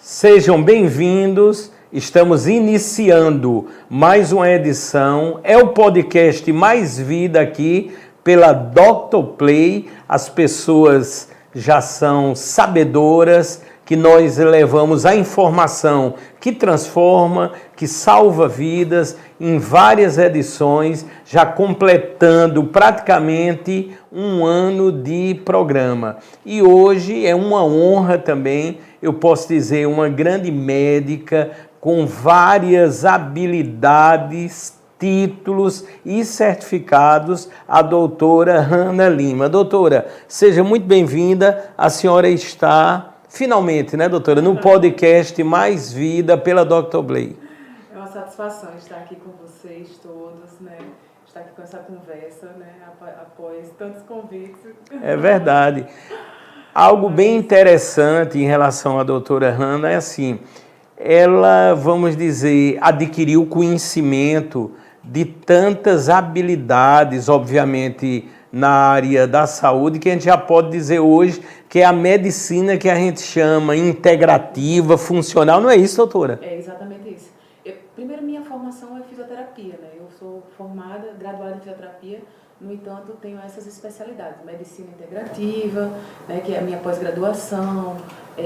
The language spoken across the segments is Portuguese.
Sejam bem-vindos, estamos iniciando mais uma edição, é o podcast Mais Vida aqui pela Dr. Play. As pessoas já são sabedoras que nós levamos a informação que transforma, que salva vidas em várias edições, já completando praticamente um ano de programa. E hoje é uma honra também, eu posso dizer, uma grande médica com várias habilidades, títulos e certificados, a doutora Hannah Lima. Doutora, seja muito bem-vinda, a senhora está... Finalmente, né, doutora, no podcast Mais Vida pela Dr. Play. É uma satisfação estar aqui com vocês todos, né? Estar aqui com essa conversa, né? Após tantos convites. É verdade. Algo bem interessante em relação à doutora Hannah é assim, ela, vamos dizer, adquiriu conhecimento de tantas habilidades, obviamente, na área da saúde, que a gente já pode dizer hoje que é a medicina que a gente chama integrativa, funcional, não é isso, doutora? É exatamente isso. Primeiro, minha formação é fisioterapia, né? Eu sou formada, graduada em fisioterapia, no entanto, tenho essas especialidades, medicina integrativa, né, que é a minha pós-graduação,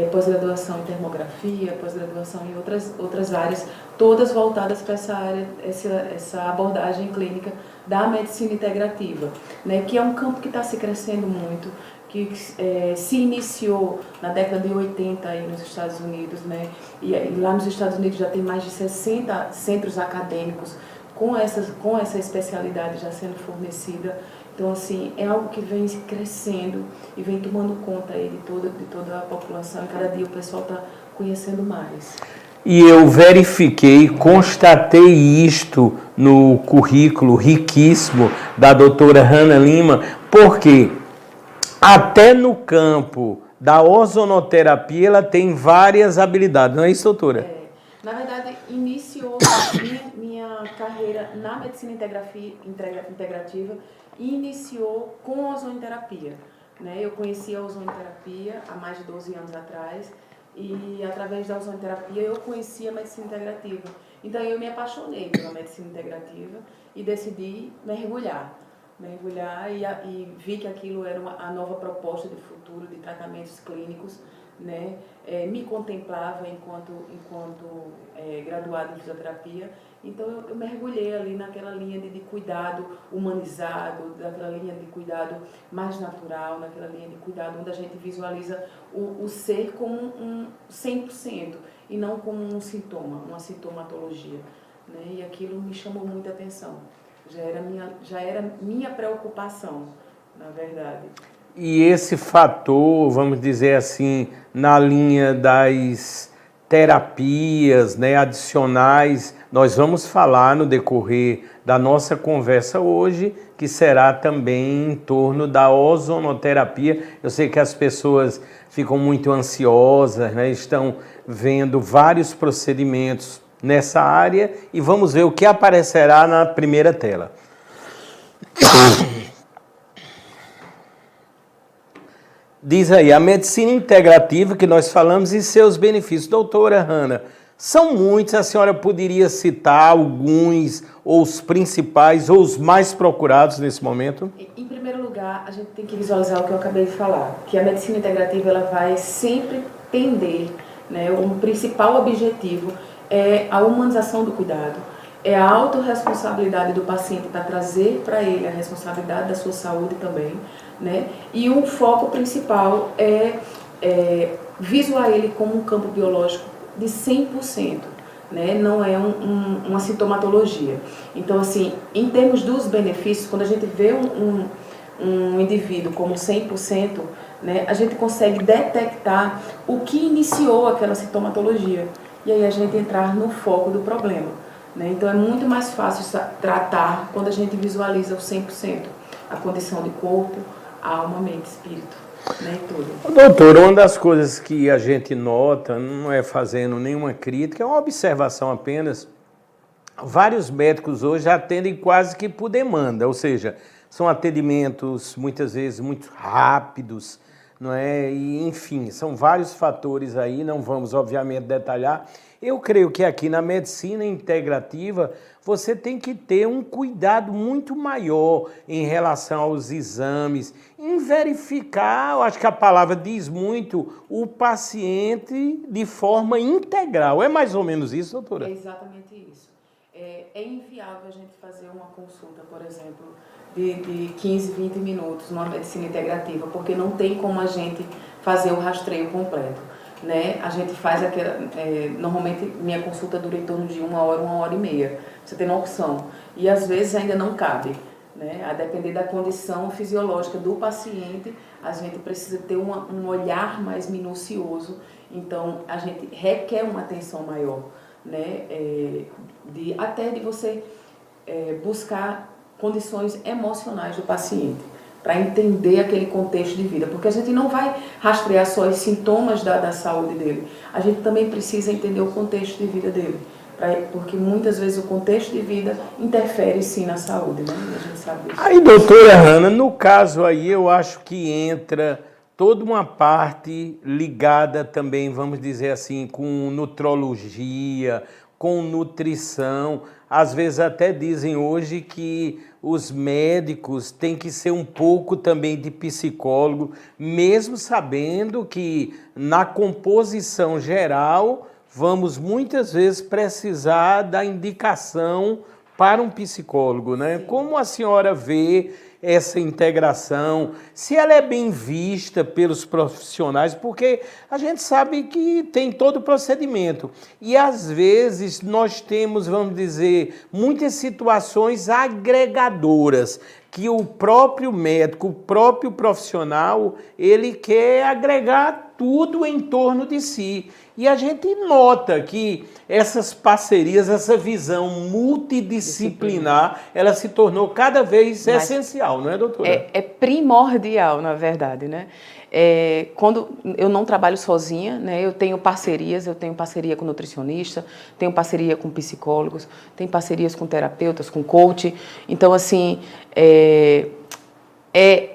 pós-graduação em termografia, pós-graduação em outras áreas, todas voltadas para essa área, essa abordagem clínica da medicina integrativa, né, que é um campo que está se crescendo muito, que se iniciou na década de 80 aí nos Estados Unidos, né, e lá nos Estados Unidos já tem mais de 60 centros acadêmicos com essa especialidade já sendo fornecida. Então, assim, é algo que vem crescendo e vem tomando conta aí de toda a população, e cada dia o pessoal está conhecendo mais. E eu verifiquei, constatei isto no currículo riquíssimo da doutora Hannah Lima, porque até no campo da ozonoterapia ela tem várias habilidades, não é isso, doutora? Na verdade, iniciou minha carreira na medicina integrativa e iniciou com ozonoterapia, né? Eu conheci a ozonoterapia há mais de 12 anos atrás e através da ozonoterapia eu conheci a medicina integrativa. Então eu me apaixonei pela medicina integrativa e decidi mergulhar e vi que aquilo era a nova proposta de futuro de tratamentos clínicos, né? Me contemplava enquanto graduada em fisioterapia, então eu mergulhei ali naquela linha de cuidado humanizado, naquela linha de cuidado mais natural, naquela linha de cuidado onde a gente visualiza o ser como um 100% e não como um sintoma, uma sintomatologia, né? E aquilo me chamou muita atenção, já era minha preocupação, na verdade. E esse fator, vamos dizer assim, na linha das terapias, né, adicionais, nós vamos falar no decorrer da nossa conversa hoje, que será também em torno da ozonoterapia. Eu sei que as pessoas ficam muito ansiosas, né, estão vendo vários procedimentos nessa área e vamos ver o que aparecerá na primeira tela. Diz aí, a medicina integrativa que nós falamos e seus benefícios. Doutora Hannah, são muitos, a senhora poderia citar alguns, ou os principais, ou os mais procurados nesse momento? Em primeiro lugar, a gente tem que visualizar o que eu acabei de falar, que a medicina integrativa ela vai sempre tender, né, o principal objetivo é a humanização do cuidado, é a autorresponsabilidade do paciente para trazer para ele a responsabilidade da sua saúde também, né? E o foco principal é visualizar ele como um campo biológico de 100%, né? Não é uma sintomatologia. Então, assim, em termos dos benefícios, quando a gente vê um indivíduo como 100%, né, a gente consegue detectar o que iniciou aquela sintomatologia e aí a gente entrar no foco do problema, né? Então, é muito mais fácil tratar quando a gente visualiza o 100%, a condição de corpo, alma, mente, espírito, né, tudo. Doutor, uma das coisas que a gente nota, não é fazendo nenhuma crítica, é uma observação apenas, vários médicos hoje atendem quase que por demanda, ou seja, são atendimentos muitas vezes muito rápidos, não é? E, enfim, são vários fatores aí, não vamos obviamente detalhar. Eu creio que aqui na medicina integrativa você tem que ter um cuidado muito maior em relação aos exames, em verificar, eu acho que a palavra diz muito, o paciente de forma integral. É mais ou menos isso, doutora? É exatamente isso. É inviável a gente fazer uma consulta, por exemplo, de 15, 20 minutos numa medicina integrativa, porque não tem como a gente fazer o rastreio completo, né? A gente faz aquela... normalmente minha consulta dura em torno de 1 hora e meia, você tem uma opção. E às vezes ainda não cabe, né? A depender da condição fisiológica do paciente, a gente precisa ter um olhar mais minucioso, então a gente requer uma atenção maior, né? Até de você buscar condições emocionais do paciente, para entender aquele contexto de vida, porque a gente não vai rastrear só os sintomas da saúde dele, a gente também precisa entender o contexto de vida dele, porque muitas vezes o contexto de vida interfere sim na saúde, né? A gente sabe disso. Aí, doutora Hanna, no caso aí eu acho que entra toda uma parte ligada também, vamos dizer assim, com nutrologia, com nutrição. Às vezes até dizem hoje que os médicos têm que ser um pouco também de psicólogo, mesmo sabendo que na composição geral vamos muitas vezes precisar da indicação para um psicólogo, né? Sim. Como a senhora vê essa integração, se ela é bem vista pelos profissionais, porque a gente sabe que tem todo o procedimento e às vezes nós temos, vamos dizer, muitas situações agregadoras que o próprio médico, o próprio profissional, ele quer agregar tudo em torno de si. E a gente nota que essas parcerias, essa visão multidisciplinar, ela se tornou cada vez essencial, não é, doutora? É primordial, na verdade, né? Quando eu não trabalho sozinha, né? Eu tenho parceria com nutricionista, tenho parceria com psicólogos, tenho parcerias com terapeutas, com coach. Então, assim,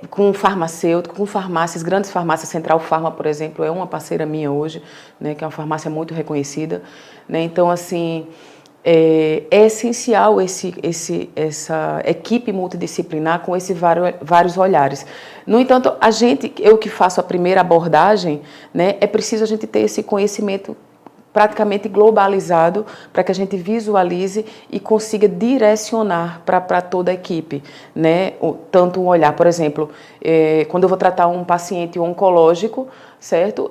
com farmacêutico, com farmácias, grandes farmácias, Central Farma, por exemplo, é uma parceira minha hoje, né, que é uma farmácia muito reconhecida, né? Então, assim, é essencial essa equipe multidisciplinar com esses vários olhares. No entanto, eu que faço a primeira abordagem, né, é preciso a gente ter esse conhecimento praticamente globalizado para que a gente visualize e consiga direcionar para toda a equipe, né? Tanto um olhar, por exemplo, quando eu vou tratar um paciente oncológico, certo?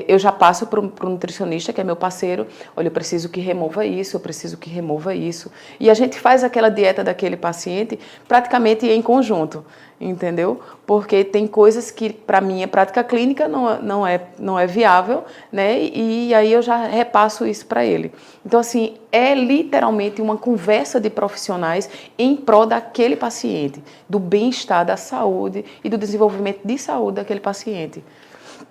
Eu já passo para o nutricionista, que é meu parceiro, olha, eu preciso que remova isso, eu preciso que remova isso. E a gente faz aquela dieta daquele paciente praticamente em conjunto, entendeu? Porque tem coisas que, para minha prática clínica, não é viável, né? E aí eu já repasso isso para ele. Então, assim, é literalmente uma conversa de profissionais em prol daquele paciente, do bem-estar, da saúde e do desenvolvimento de saúde daquele paciente.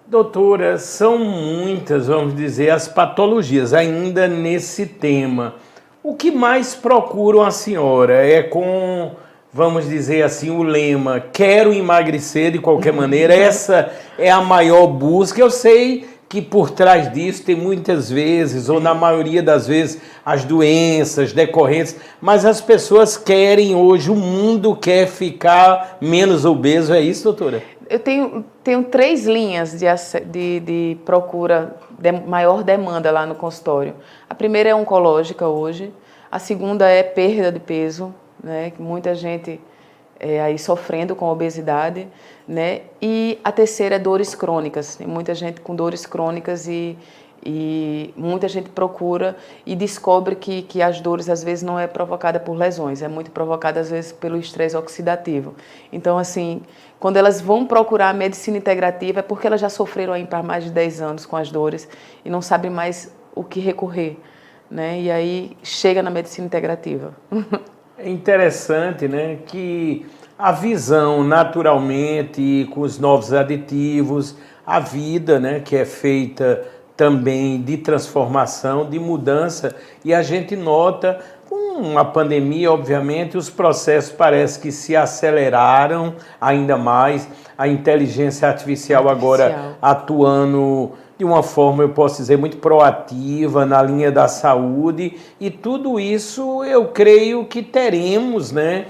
Doutora, são muitas, vamos dizer, as patologias ainda nesse tema. O que mais procuram a senhora é com, vamos dizer assim, o lema, quero emagrecer de qualquer maneira, essa é a maior busca. Eu sei que por trás disso tem muitas vezes, ou na maioria das vezes, as doenças decorrentes, mas as pessoas querem hoje, o mundo quer ficar menos obeso, é isso, doutora? Eu tenho 3 linhas de procura, maior demanda lá no consultório. A primeira é oncológica hoje, a segunda é perda de peso, né, que muita gente aí sofrendo com obesidade, né, e a terceira é dores crônicas. Tem muita gente com dores crônicas e muita gente procura e descobre que as dores às vezes não é provocada por lesões, é muito provocada às vezes pelo estresse oxidativo. Então, assim, quando elas vão procurar a medicina integrativa é porque elas já sofreram aí por mais de 10 anos com as dores e não sabem mais o que recorrer, né? E aí chega na medicina integrativa. É interessante, né, que a visão naturalmente com os novos aditivos, a vida, né, que é feita também de transformação, de mudança, e a gente nota, com a pandemia, obviamente, os processos parece que se aceleraram ainda mais. a inteligência artificial agora atuando de uma forma, eu posso dizer, muito proativa na linha da saúde, e tudo isso eu creio que teremos, né,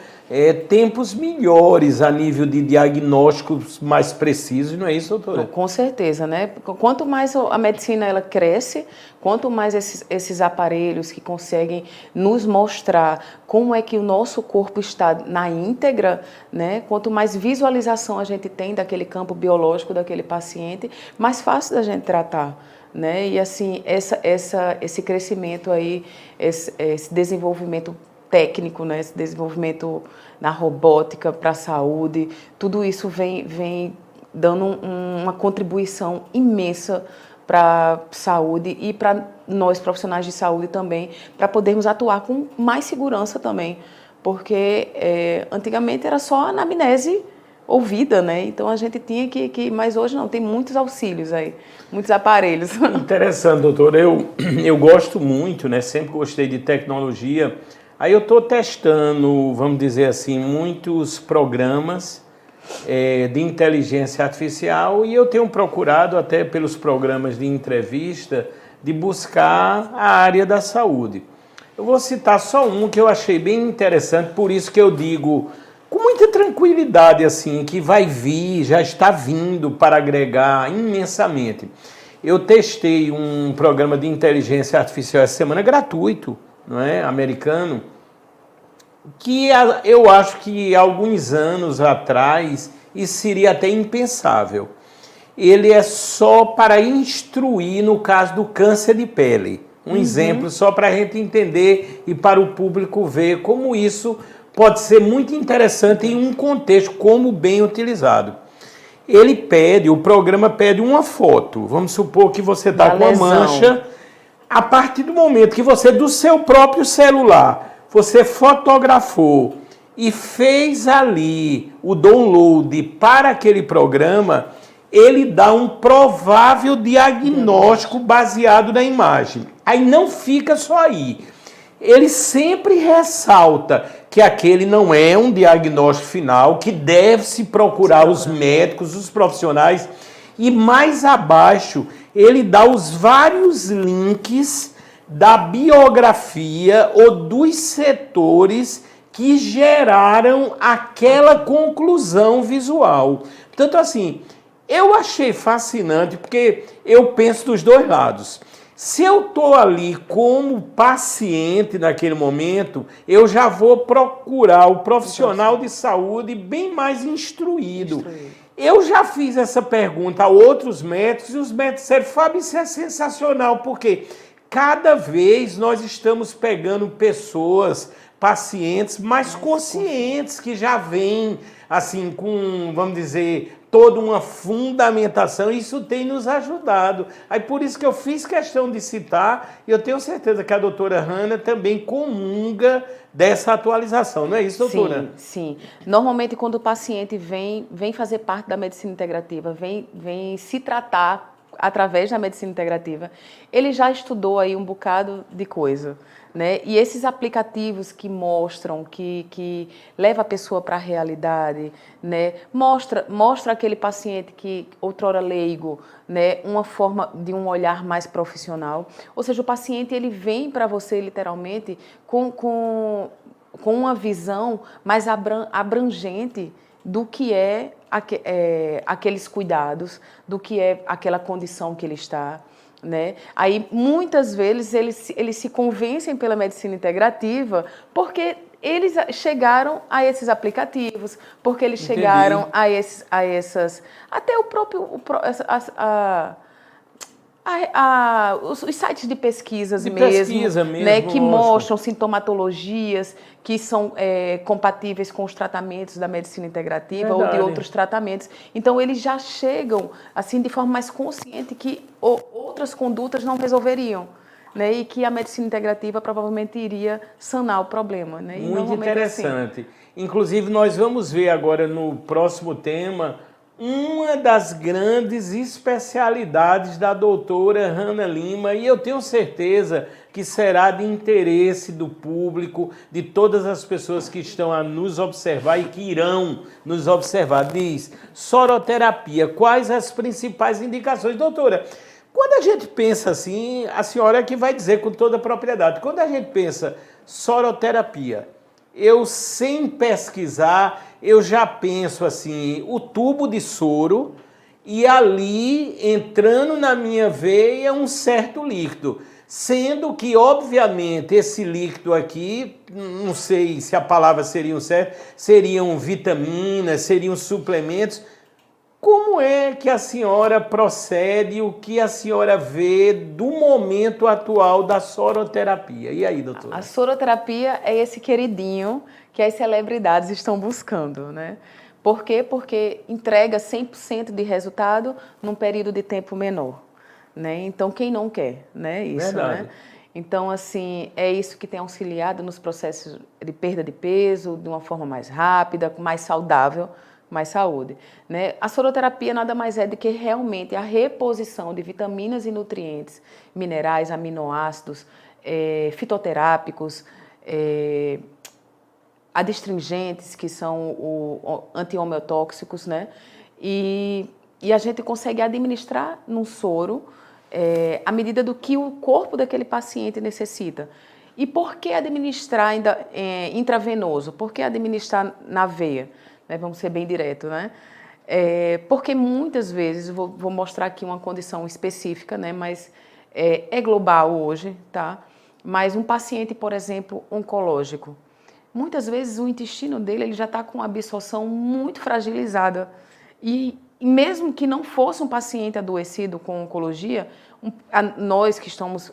tempos melhores a nível de diagnósticos mais precisos, não é isso, doutora? Com certeza, né? Quanto mais a medicina ela cresce, quanto mais esses aparelhos que conseguem nos mostrar como é que o nosso corpo está na íntegra, né? Quanto mais visualização a gente tem daquele campo biológico daquele paciente, mais fácil da gente tratar. Né? E assim, esse crescimento aí, esse desenvolvimento técnico, né? Esse desenvolvimento na robótica para a saúde, tudo isso vem dando uma contribuição imensa para a saúde e para nós profissionais de saúde também, para podermos atuar com mais segurança também, porque antigamente era só anamnese ouvida, né? Então a gente tinha mas hoje não, tem muitos auxílios aí, muitos aparelhos. Interessante, doutor. Eu gosto muito, né? Sempre gostei de tecnologia. Aí eu estou testando, vamos dizer assim, muitos programas de inteligência artificial, e eu tenho procurado até pelos programas de entrevista de buscar a área da saúde. Eu vou citar só um que eu achei bem interessante, por isso que eu digo com muita tranquilidade assim, que vai vir, já está vindo para agregar imensamente. Eu testei um programa de inteligência artificial essa semana, gratuito, não é? Americano, que eu acho que há alguns anos atrás isso seria até impensável. Ele é só para instruir no caso do câncer de pele. Um exemplo só para a gente entender e para o público ver como isso pode ser muito interessante em um contexto, como bem utilizado. O programa pede uma foto. Vamos supor que você está com uma mancha. A partir do momento que você, do seu próprio celular, você fotografou e fez ali o download para aquele programa, ele dá um provável diagnóstico baseado na imagem. Aí não fica só aí. Ele sempre ressalta que aquele não é um diagnóstico final, que deve-se procurar os médicos, os profissionais, e mais abaixo ele dá os vários links da biografia ou dos setores que geraram aquela conclusão visual. Portanto, assim, eu achei fascinante porque eu penso dos dois lados. Se eu estou ali como paciente naquele momento, eu já vou procurar o profissional de saúde bem mais instruído. Eu já fiz essa pergunta a outros médicos e os médicos disseram, Fábio, isso é sensacional, porque cada vez nós estamos pegando pessoas, pacientes mais conscientes, que já vêm assim com, vamos dizer, toda uma fundamentação, e isso tem nos ajudado. Aí por isso que eu fiz questão de citar, e eu tenho certeza que a doutora Hannah também comunga dessa atualização, não é isso, doutora? Sim. Normalmente quando o paciente vem fazer parte da medicina integrativa, vem se tratar através da medicina integrativa, ele já estudou aí um bocado de coisa, né? E esses aplicativos que mostram, que leva a pessoa para a realidade, né? Mostra aquele paciente que outrora leigo, né? Uma forma de um olhar mais profissional. Ou seja, o paciente ele vem para você literalmente com uma visão mais abrangente do que aqueles cuidados, do que é aquela condição que ele está, né? Aí, muitas vezes, eles se convencem pela medicina integrativa porque eles chegaram a esses aplicativos, porque eles chegaram a essas... Até o próprio... os sites de pesquisas mesmo, né, que mostram sintomatologias que são compatíveis com os tratamentos da medicina integrativa ou de outros tratamentos. Então, eles já chegam assim de forma mais consciente que outras condutas não resolveriam, né, e que a medicina integrativa provavelmente iria sanar o problema. Né? Muito interessante. Assim. Inclusive, nós vamos ver agora no próximo tema uma das grandes especialidades da doutora Hanna Lima, e eu tenho certeza que será de interesse do público, de todas as pessoas que estão a nos observar e que irão nos observar. Diz, soroterapia, quais as principais indicações? Doutora, quando a gente pensa assim, a senhora é que vai dizer com toda a propriedade, quando a gente pensa soroterapia, eu sem pesquisar, eu já penso assim, o tubo de soro e ali entrando na minha veia um certo líquido. Sendo que, obviamente, esse líquido aqui, não sei se a palavra seria certa, seriam vitaminas, seriam suplementos. Como é que a senhora procede, o que a senhora vê do momento atual da soroterapia? E aí, doutora? A soroterapia é esse queridinho que as celebridades estão buscando, né? Por quê? Porque entrega 100% de resultado num período de tempo menor, né? Então, quem não quer, né? Isso, Verdade. né? Então, assim, é isso que tem auxiliado nos processos de perda de peso de uma forma mais rápida, mais saudável, mais saúde, né? A soroterapia nada mais é do que realmente a reposição de vitaminas e nutrientes, minerais, aminoácidos, fitoterápicos, adstringentes, que são anti-homeotóxicos, né? E a gente consegue administrar num soro à medida do que o corpo daquele paciente necessita. E por que administrar ainda intravenoso? Por que administrar na veia? Né? Vamos ser bem direto, né? Porque muitas vezes, vou mostrar aqui uma condição específica, né? Mas é global hoje, tá? Mas um paciente, por exemplo, oncológico, muitas vezes o intestino dele ele já está com uma absorção muito fragilizada. E mesmo que não fosse um paciente adoecido com oncologia, nós que estamos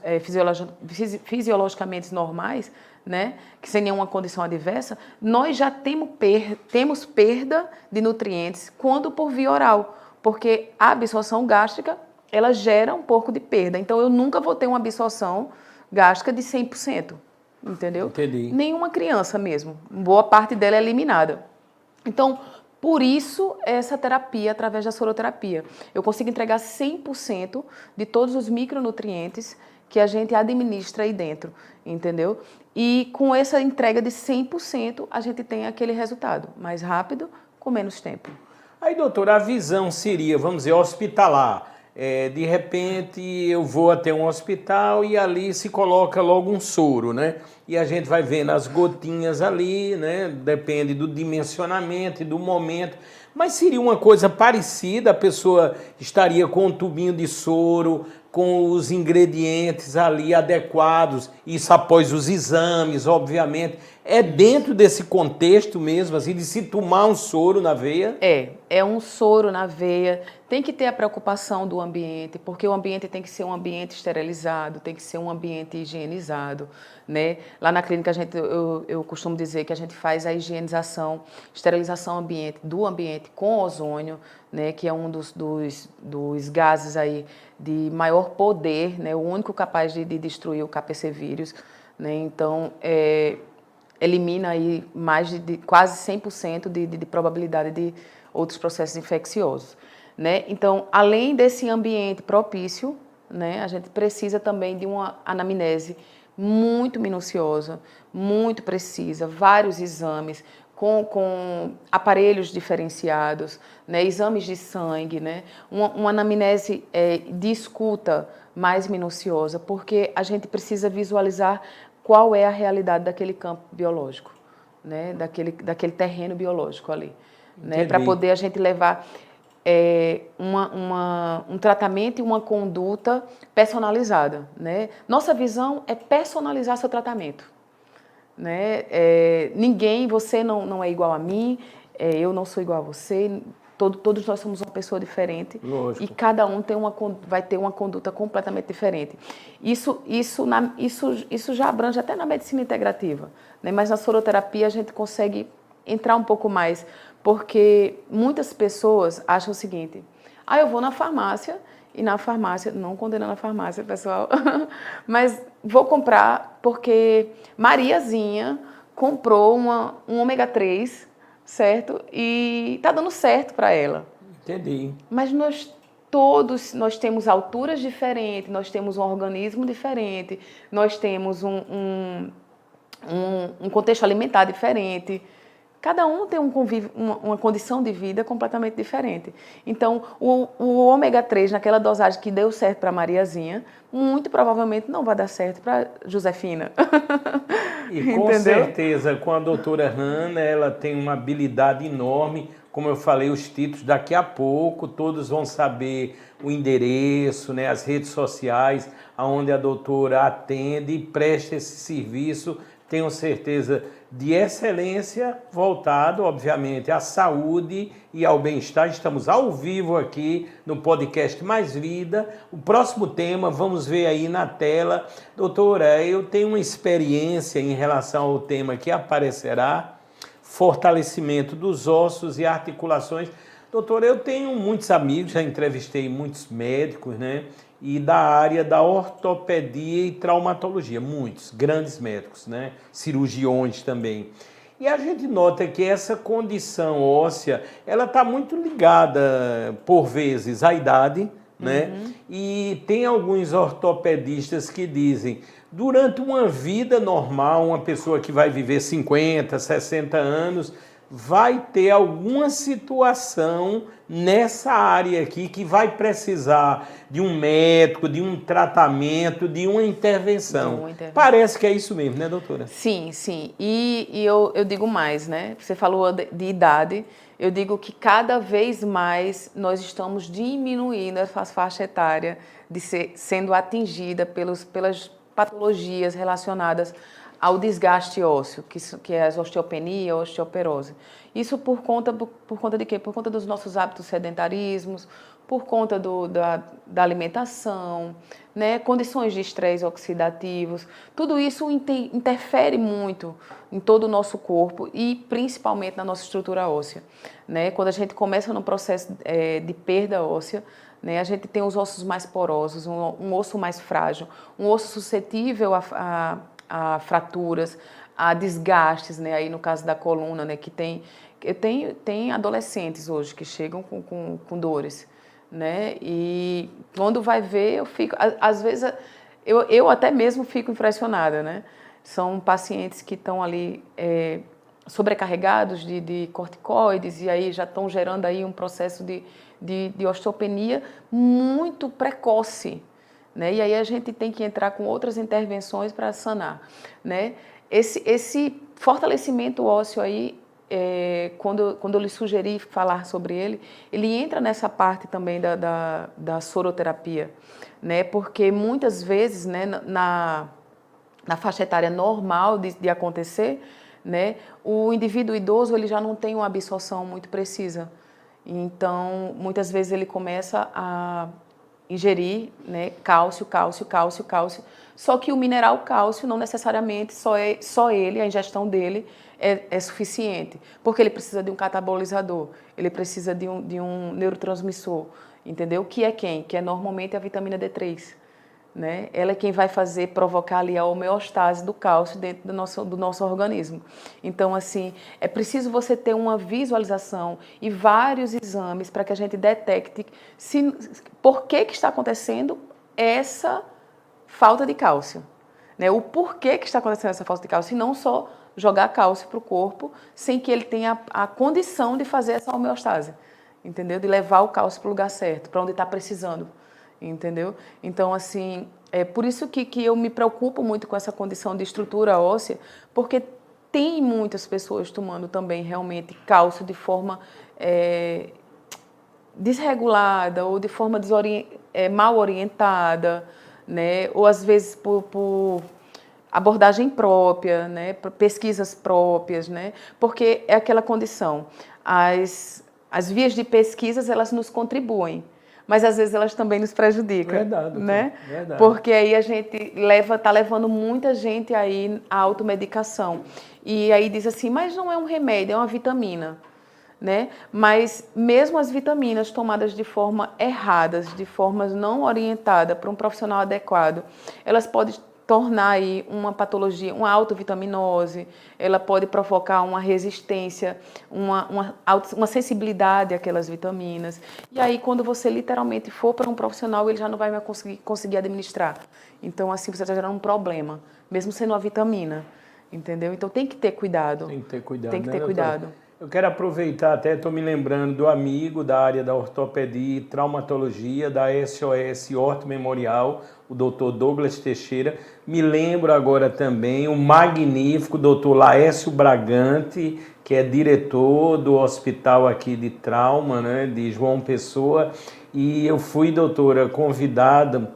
fisiologicamente normais, né, que sem nenhuma condição adversa, nós já temos perda de nutrientes quando por via oral, porque a absorção gástrica ela gera um pouco de perda. Então eu nunca vou ter uma absorção gástrica de 100%. Entendeu? Entendi. Nenhuma criança mesmo. Boa parte dela é eliminada. Então, por isso, essa terapia, através da soroterapia. Eu consigo entregar 100% de todos os micronutrientes que a gente administra aí dentro, entendeu? E com essa entrega de 100%, a gente tem aquele resultado mais rápido, com menos tempo. Aí, doutora, a visão seria, vamos dizer, hospitalar. De repente eu vou até um hospital e ali se coloca logo um soro, né? E a gente vai vendo as gotinhas ali, né? Depende do dimensionamento e do momento. Mas seria uma coisa parecida, a pessoa estaria com um tubinho de soro, com os ingredientes ali adequados, isso após os exames, obviamente. É dentro desse contexto mesmo, assim, de se tomar um soro na veia? É um soro na veia. Tem que ter a preocupação do ambiente, porque o ambiente tem que ser um ambiente esterilizado, tem que ser um ambiente higienizado, né? Lá na clínica eu costumo dizer que a gente faz a higienização, esterilização do ambiente com ozônio, né? Que é um dos gases aí de maior poder, né? O único capaz de destruir o KPC vírus, né? Então, elimina aí mais de quase 100% de probabilidade de outros processos infecciosos, né? Então, além desse ambiente propício, né, a gente precisa também de uma anamnese muito minuciosa, muito precisa, vários exames, com aparelhos diferenciados, né, exames de sangue, né, uma anamnese de escuta mais minuciosa, porque a gente precisa visualizar qual é a realidade daquele campo biológico, né, daquele terreno biológico ali, né, para poder a gente levar um tratamento e uma conduta personalizada, né? Nossa visão é personalizar seu tratamento, né? Você não é igual a mim, eu não sou igual a você, todos nós somos uma pessoa diferente. Lógico. E cada um vai ter uma conduta completamente diferente. Isso já abrange até na medicina integrativa, né? Mas na soroterapia a gente consegue entrar um pouco mais, porque muitas pessoas acham o seguinte: eu vou na farmácia, e na farmácia, não condenando a farmácia, pessoal, mas vou comprar porque Mariazinha comprou um ômega 3, certo? E tá dando certo para ela. Entendi. Mas nós temos alturas diferentes, nós temos um organismo diferente, nós temos um contexto alimentar diferente. Cada um tem uma condição de vida completamente diferente. Então, o ômega 3, naquela dosagem que deu certo para Mariazinha, muito provavelmente não vai dar certo para Josefina. E com certeza, com a doutora Hanna, ela tem uma habilidade enorme. Como eu falei, os títulos, daqui a pouco todos vão saber o endereço, né, as redes sociais, onde a doutora atende e presta esse serviço, tenho certeza, de excelência, voltado, obviamente, à saúde e ao bem-estar. Estamos ao vivo aqui no podcast Mais Vida. O próximo tema, vamos ver aí na tela. Doutora, eu tenho uma experiência em relação ao tema que aparecerá, fortalecimento dos ossos e articulações. Doutora, eu tenho muitos amigos, já entrevistei muitos médicos, né? E da área da ortopedia e traumatologia, muitos grandes médicos, né? Cirurgiões também. E a gente nota que essa condição óssea, ela está muito ligada, por vezes, à idade, né? E tem alguns ortopedistas que dizem, durante uma vida normal, uma pessoa que vai viver 50, 60 anos, vai ter alguma situação nessa área aqui que vai precisar de um médico, de um tratamento, de uma intervenção. Parece que é isso mesmo, né, doutora? Sim, sim. E eu digo mais, né? Você falou de idade, eu digo que cada vez mais nós estamos diminuindo essa faixa etária de sendo atingida pelas patologias relacionadas ao desgaste ósseo, que é a osteopenia, a osteoporose. Isso por conta de quê? Por conta dos nossos hábitos sedentarismos, por conta da alimentação, né? Condições de estresse oxidativos. Tudo isso interfere muito em todo o nosso corpo e principalmente na nossa estrutura óssea, né? Quando a gente começa no processo de perda óssea, né, a gente tem os ossos mais porosos, um osso mais frágil, um osso suscetível a fraturas, a desgastes, né? Aí no caso da coluna, né? Tem adolescentes hoje que chegam com dores, né? E quando vai ver, eu fico, às vezes, eu até mesmo fico impressionada, né? São pacientes que estão ali sobrecarregados de corticoides e aí já estão gerando aí um processo de osteopenia muito precoce, né? E aí a gente tem que entrar com outras intervenções para sanar, né? Esse fortalecimento ósseo aí, quando eu lhe sugeri falar sobre ele entra nessa parte também da soroterapia, né? Porque muitas vezes, né, na faixa etária normal de acontecer, né, o indivíduo idoso ele já não tem uma absorção muito precisa. Então, muitas vezes ele começa a ingerir, né, cálcio, só que o mineral cálcio não necessariamente só ele, a ingestão dele é suficiente, porque ele precisa de um catabolizador, ele precisa de um neurotransmissor, entendeu? Que é quem? Que é normalmente a vitamina D3. Né? Ela é quem vai provocar ali a homeostase do cálcio dentro do nosso organismo. Então, assim, é preciso você ter uma visualização e vários exames para que a gente detecte por que está acontecendo essa falta de cálcio. Né? O porquê que está acontecendo essa falta de cálcio, e não só jogar cálcio para o corpo sem que ele tenha a condição de fazer essa homeostase, entendeu? De levar o cálcio para o lugar certo, para onde está precisando. Entendeu? Então, assim, é por isso que eu me preocupo muito com essa condição de estrutura óssea, porque tem muitas pessoas tomando também realmente cálcio de forma desregulada ou de forma mal orientada, né? Ou às vezes por abordagem própria, né? Pesquisas próprias, né? Porque é aquela condição. As vias de pesquisas, elas nos contribuem, mas às vezes elas também nos prejudicam, verdade, né? Verdade. Porque aí a gente tá levando muita gente aí à automedicação. E aí diz assim, mas não é um remédio, é uma vitamina, né? Mas mesmo as vitaminas tomadas de forma errada, de forma não orientada para um profissional adequado, elas podem tornar aí uma patologia, uma autovitaminose, ela pode provocar uma resistência, uma sensibilidade àquelas vitaminas. E aí, quando você literalmente for para um profissional, ele já não vai mais conseguir administrar. Então, assim, você está gerando um problema, mesmo sendo uma vitamina, entendeu? Então, tem que ter cuidado. Tem que ter cuidado, Tem que né, ter doutora? cuidado. Eu quero aproveitar, até estou me lembrando do amigo da área da ortopedia e traumatologia da SOS Orto Memorial, o doutor Douglas Teixeira. Me lembro agora também o magnífico doutor Laércio Bragante, que é diretor do hospital aqui de trauma, né, de João Pessoa. E eu fui, doutora, convidada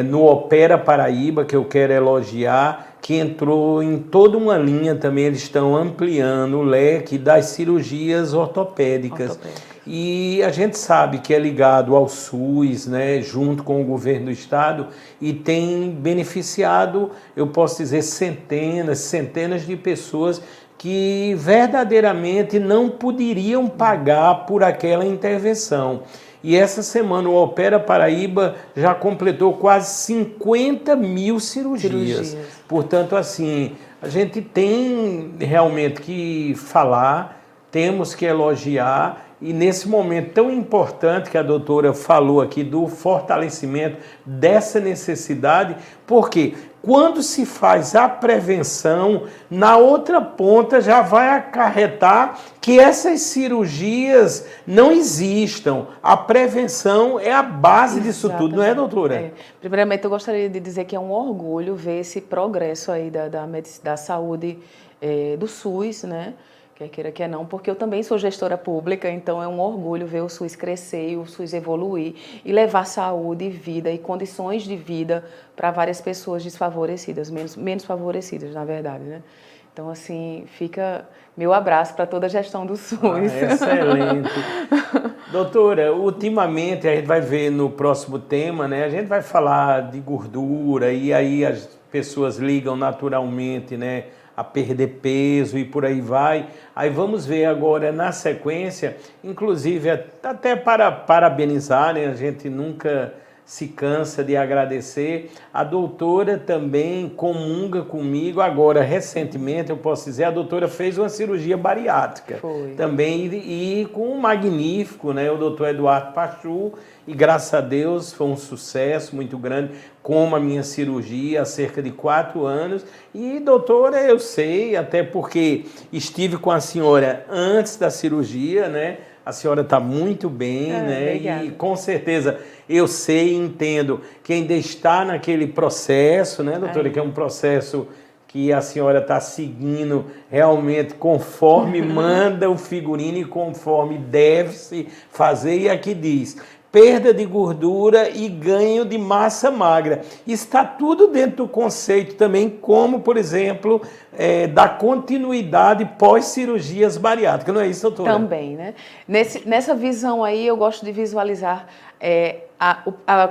no Opera Paraíba, que eu quero elogiar, que entrou em toda uma linha também, eles estão ampliando o leque das cirurgias ortopédicas. E a gente sabe que é ligado ao SUS, né, junto com o governo do estado, e tem beneficiado, eu posso dizer, centenas de pessoas que verdadeiramente não poderiam pagar por aquela intervenção. E essa semana o Opera Paraíba já completou quase 50 mil cirurgias. Portanto, assim, a gente tem realmente que falar, temos que elogiar, e nesse momento tão importante que a doutora falou aqui do fortalecimento dessa necessidade, porque quando se faz a prevenção, na outra ponta já vai acarretar que essas cirurgias não existam. A prevenção é a base disso tudo, não é, doutora? Primeiramente, eu gostaria de dizer que é um orgulho ver esse progresso aí da saúde do SUS, né? Quer queira, quer não, porque eu também sou gestora pública, então é um orgulho ver o SUS crescer e o SUS evoluir e levar saúde, vida e condições de vida para várias pessoas desfavorecidas, menos favorecidas, na verdade, né? Então, assim, fica meu abraço para toda a gestão do SUS. Excelente. Doutora, ultimamente, a gente vai ver no próximo tema, né? A gente vai falar de gordura e aí as pessoas ligam naturalmente, né, a perder peso e por aí vai. Aí vamos ver agora na sequência, inclusive até para parabenizar, né? A gente nunca se cansa de agradecer. A doutora também comunga comigo. Agora, recentemente, eu posso dizer, a doutora fez uma cirurgia bariátrica. Foi. Também, e com um magnífico, né? O doutor Eduardo Pachu, e graças a Deus foi um sucesso muito grande, como a minha cirurgia há cerca de 4 anos. E, doutora, eu sei, até porque estive com a senhora antes da cirurgia, né? A senhora está muito bem, né? Obrigada. E com certeza eu sei e entendo que ainda está naquele processo, né, doutora? Que é um processo que a senhora está seguindo realmente conforme manda o figurino e conforme deve-se fazer. E aqui diz: perda de gordura e ganho de massa magra. Está tudo dentro do conceito também, como, por exemplo, da continuidade pós-cirurgias bariátricas. Não é isso, doutora? Também, né? Nessa visão aí, eu gosto de visualizar,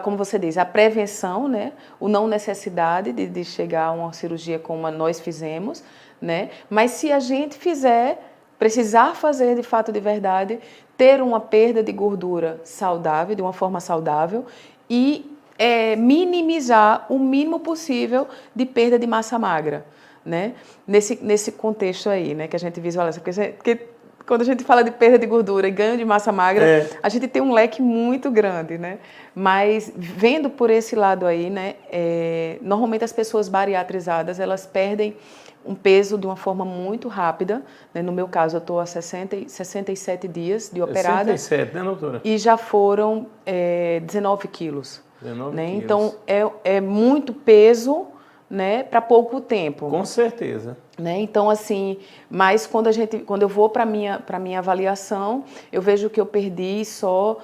como você diz, a prevenção, né? O não necessidade de chegar a uma cirurgia como nós fizemos, né? Mas se a gente precisar fazer de fato de verdade, ter uma perda de gordura saudável, de uma forma saudável, e minimizar o mínimo possível de perda de massa magra, né? Nesse contexto aí, né, que a gente visualiza. Porque quando a gente fala de perda de gordura e ganho de massa magra, a gente tem um leque muito grande, né? Mas vendo por esse lado aí, né, normalmente as pessoas bariatrizadas, elas perdem um peso de uma forma muito rápida, né? No meu caso, eu estou há 67 dias de operada. 67, né, doutora? E já foram 19 quilos. 19 né? quilos. Então, é muito peso, né, para pouco tempo. Com certeza. Né? Então, assim, mas quando eu vou para a minha avaliação, eu vejo que eu perdi só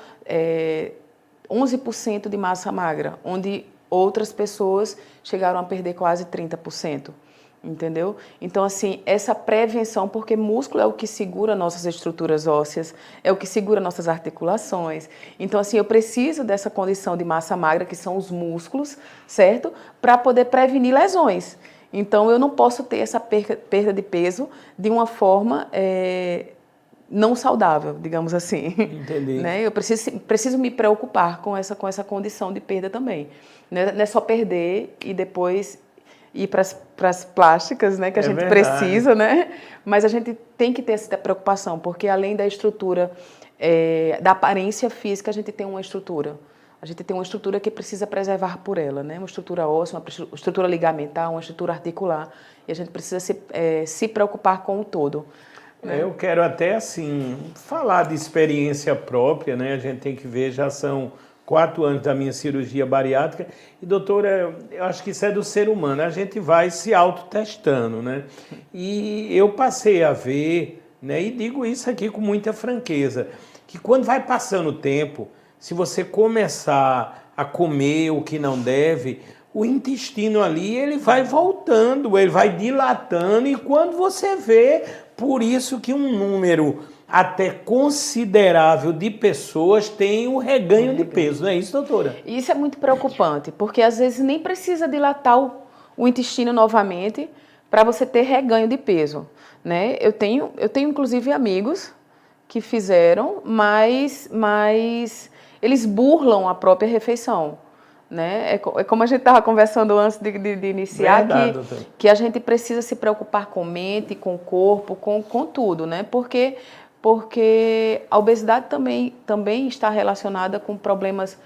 11% de massa magra, onde outras pessoas chegaram a perder quase 30%. Entendeu? Então, assim, essa prevenção, porque músculo é o que segura nossas estruturas ósseas, é o que segura nossas articulações. Então, assim, eu preciso dessa condição de massa magra, que são os músculos, certo? Para poder prevenir lesões. Então, eu não posso ter essa perda de peso de uma forma não saudável, digamos assim. Entendi. Né? Eu preciso me preocupar com essa condição de perda também. Não é só perder e depois ir para as plásticas, né, que a gente precisa, né? Mas a gente tem que ter essa preocupação, porque além da estrutura, da aparência física, a gente tem uma estrutura. A gente tem uma estrutura que precisa preservar por ela, né? Uma estrutura óssea, uma estrutura ligamentar, uma estrutura articular. E a gente precisa se preocupar com o todo. Né? Eu quero até, assim, falar de experiência própria, né? A gente tem que ver, já são 4 anos da minha cirurgia bariátrica. E, doutora, eu acho que isso é do ser humano. A gente vai se autotestando, né? E eu passei a ver, né? E digo isso aqui com muita franqueza, que quando vai passando o tempo, se você começar a comer o que não deve, o intestino ali, ele vai voltando, ele vai dilatando, e quando você vê, por isso que um número até considerável de pessoas tem o reganho de peso, não é isso, doutora? Isso é muito preocupante, porque às vezes nem precisa dilatar o intestino novamente para você ter reganho de peso, né? Eu tenho inclusive amigos que fizeram, mas eles burlam a própria refeição. Né? É como a gente estava conversando antes de iniciar, que a gente precisa se preocupar com mente, com comportamento, com tudo, né? Porque a obesidade também está relacionada com problemas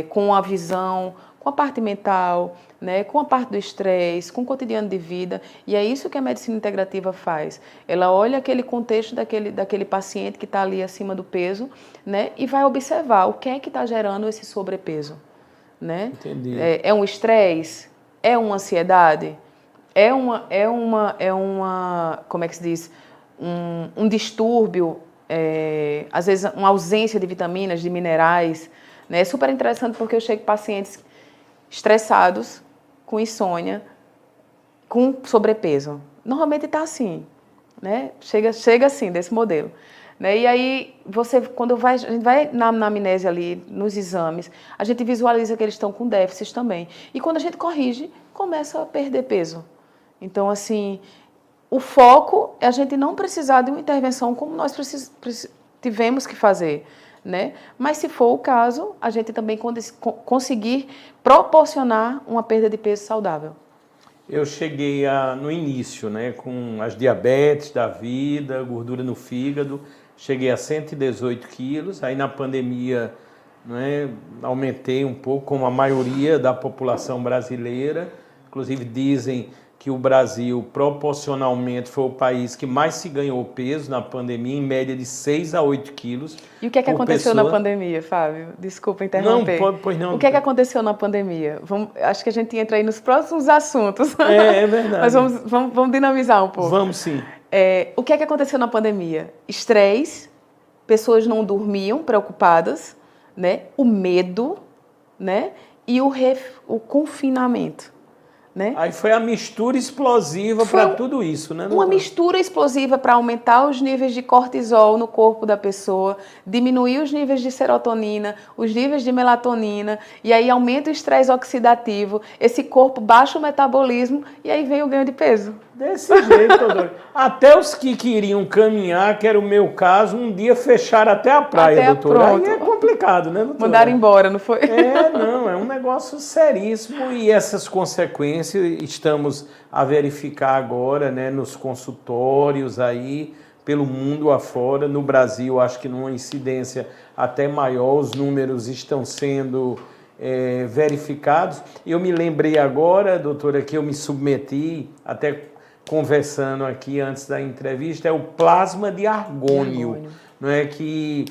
com a visão, com a parte mental, né? Com a parte do estresse, com o cotidiano de vida. E é isso que a medicina integrativa faz. Ela olha aquele contexto daquele paciente que está ali acima do peso, né? E vai observar o que é que está gerando esse sobrepeso. Né? Entendi. É um estresse? É uma ansiedade? É uma como é que se diz? Um distúrbio, às vezes uma ausência de vitaminas, de minerais. Né? É super interessante porque eu chego pacientes estressados, com insônia, com sobrepeso. Normalmente está assim, né? Chega assim, desse modelo. Né? E aí, quando a gente vai na anamnese ali, nos exames, a gente visualiza que eles estão com déficits também. E quando a gente corrige, começa a perder peso. Então, assim, o foco é a gente não precisar de uma intervenção como nós tivemos que fazer. Né? Mas, se for o caso, a gente também conseguir proporcionar uma perda de peso saudável. Eu cheguei no início, né, com as diabetes da vida, gordura no fígado, cheguei a 118 quilos, aí na pandemia, né, aumentei um pouco, como a maioria da população brasileira, inclusive dizem que o Brasil proporcionalmente foi o país que mais se ganhou peso na pandemia, em média de 6 a 8 quilos. E o que é que aconteceu na pandemia, Fábio? Desculpa interromper. Não, pois não. O que é que aconteceu na pandemia? Acho que a gente entra aí nos próximos assuntos. É verdade. Mas vamos dinamizar um pouco. Vamos sim. O que é que aconteceu na pandemia? Estresse, pessoas não dormiam, preocupadas, né? O medo, né? E o confinamento. Né? Aí foi a mistura explosiva para tudo isso, né? Uma mistura explosiva para aumentar os níveis de cortisol no corpo da pessoa, diminuir os níveis de serotonina, os níveis de melatonina, e aí aumenta o estresse oxidativo, esse corpo baixa o metabolismo, e aí vem o ganho de peso. Desse jeito, doutor. Até os que queriam caminhar, que era o meu caso, um dia fecharam até a praia, doutora. Aí é complicado, né, doutora? Mandaram embora, não foi? Não, é um negócio seríssimo, e essas consequências estamos a verificar agora, né, nos consultórios aí, pelo mundo afora. No Brasil, acho que numa incidência até maior, os números estão sendo verificados. Eu me lembrei agora, doutora, que eu me submeti, até conversando aqui antes da entrevista, é o plasma de argônio. Não é que,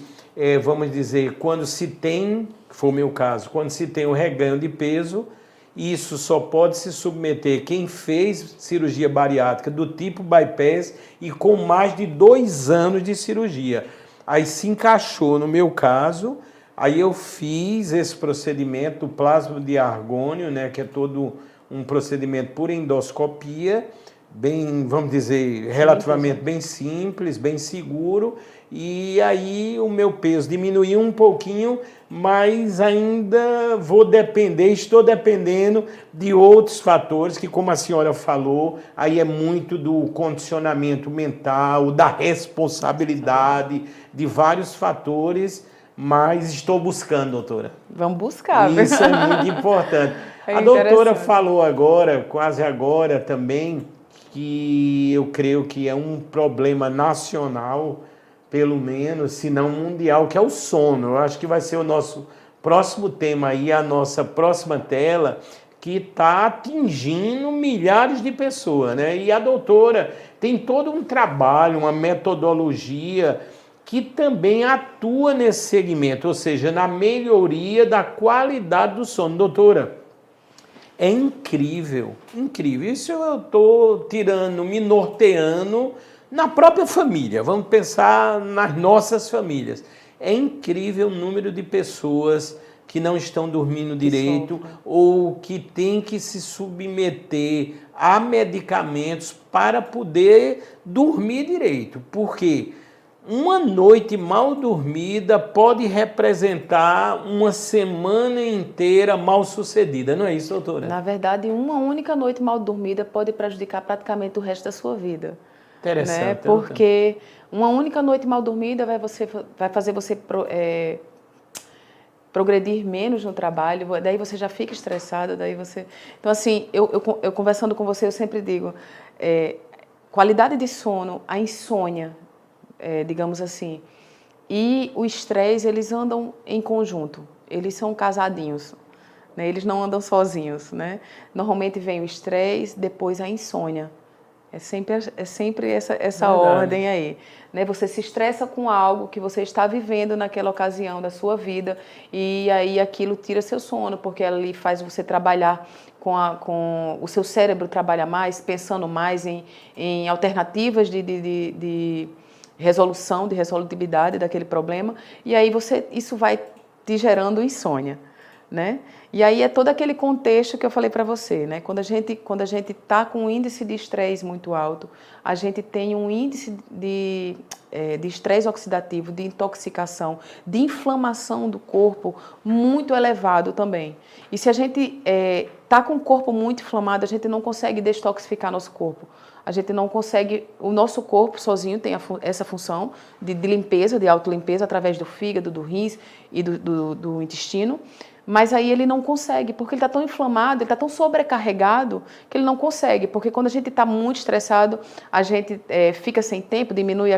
vamos dizer, quando se tem, que foi o meu caso, quando se tem o reganho de peso, isso só pode se submeter quem fez cirurgia bariátrica do tipo bypass e com mais de 2 anos de cirurgia. Aí se encaixou no meu caso, aí eu fiz esse procedimento, o plasma de argônio, né, que é todo um procedimento por endoscopia, bem, vamos dizer, relativamente bem simples, bem seguro, e aí o meu peso diminuiu um pouquinho, mas ainda estou dependendo de outros fatores que, como a senhora falou, aí é muito do condicionamento mental, da responsabilidade, de vários fatores, mas estou buscando, doutora. Vamos buscar. Isso é muito importante. A doutora falou agora, quase agora também, que eu creio que é um problema nacional, pelo menos, se não mundial, que é o sono. Eu acho que vai ser o nosso próximo tema aí, a nossa próxima tela, que está atingindo milhares de pessoas, né? E a doutora tem todo um trabalho, uma metodologia que também atua nesse segmento, ou seja, na melhoria da qualidade do sono. Doutora, é incrível, incrível. Isso eu estou me norteando na própria família. Vamos pensar nas nossas famílias. É incrível o número de pessoas que não estão dormindo direito ou que têm que se submeter a medicamentos para poder dormir direito. Por quê? Uma noite mal dormida pode representar uma semana inteira mal sucedida, não é isso, doutora? Na verdade, uma única noite mal dormida pode prejudicar praticamente o resto da sua vida. Interessante. Né? Porque uma única noite mal dormida vai fazer você progredir menos no trabalho, daí você já fica estressado, daí você... Então, assim, eu conversando com você, eu sempre digo, qualidade de sono, a insônia, digamos assim, e o estresse, eles andam em conjunto, eles são casadinhos, né? Eles não andam sozinhos, né? Normalmente vem o estresse, depois a insônia. É sempre essa ordem aí, né? Você se estressa com algo que você está vivendo naquela ocasião da sua vida e aí aquilo tira seu sono, porque ali faz você trabalhar com o seu cérebro trabalha mais, pensando mais em alternativas de resolução, de resolutividade daquele problema, e aí isso vai te gerando insônia, né? E aí é todo aquele contexto que eu falei para você, né? Quando a gente está com um índice de estresse muito alto, a gente tem um índice de estresse oxidativo, de intoxicação, de inflamação do corpo muito elevado também. E se a gente está com o corpo muito inflamado, a gente não consegue detoxificar nosso corpo. A gente não consegue, o nosso corpo sozinho tem essa função de limpeza, de autolimpeza, através do fígado, do rins e do intestino, mas aí ele não consegue, porque ele está tão inflamado, ele está tão sobrecarregado, que ele não consegue, porque quando a gente está muito estressado, a gente fica sem tempo, diminui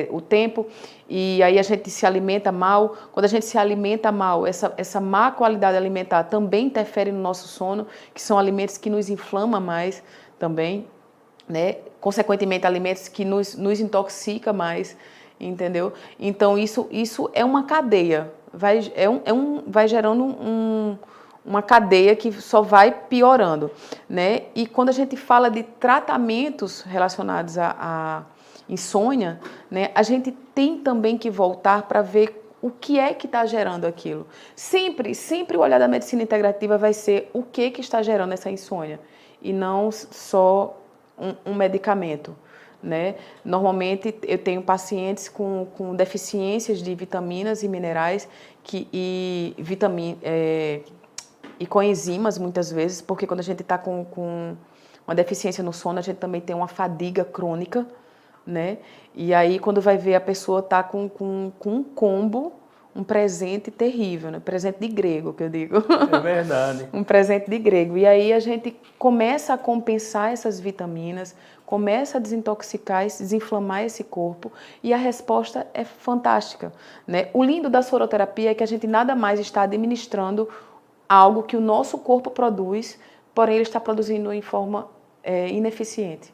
o tempo, e aí a gente se alimenta mal. Quando a gente se alimenta mal, essa má qualidade alimentar também interfere no nosso sono, que são alimentos que nos inflamam mais também, né? Consequentemente, alimentos que nos intoxica mais, entendeu? Então, isso é uma cadeia, vai gerando uma cadeia que só vai piorando, né? E quando a gente fala de tratamentos relacionados à insônia, né, a gente tem também que voltar para ver o que é que está gerando aquilo. Sempre o olhar da medicina integrativa vai ser o que está gerando essa insônia, e não só um medicamento, né? Normalmente eu tenho pacientes com deficiências de vitaminas e minerais e coenzimas muitas vezes, porque quando a gente está com uma deficiência no sono, a gente também tem uma fadiga crônica, né? E aí quando vai ver, a pessoa está com um combo, um presente terrível, né? Presente de grego, que eu digo. É verdade. Um presente de grego. E aí a gente começa a compensar essas vitaminas, começa a desintoxicar, desinflamar esse corpo, e a resposta é fantástica, né? O lindo da soroterapia é que a gente nada mais está administrando algo que o nosso corpo produz, porém ele está produzindo em forma ineficiente,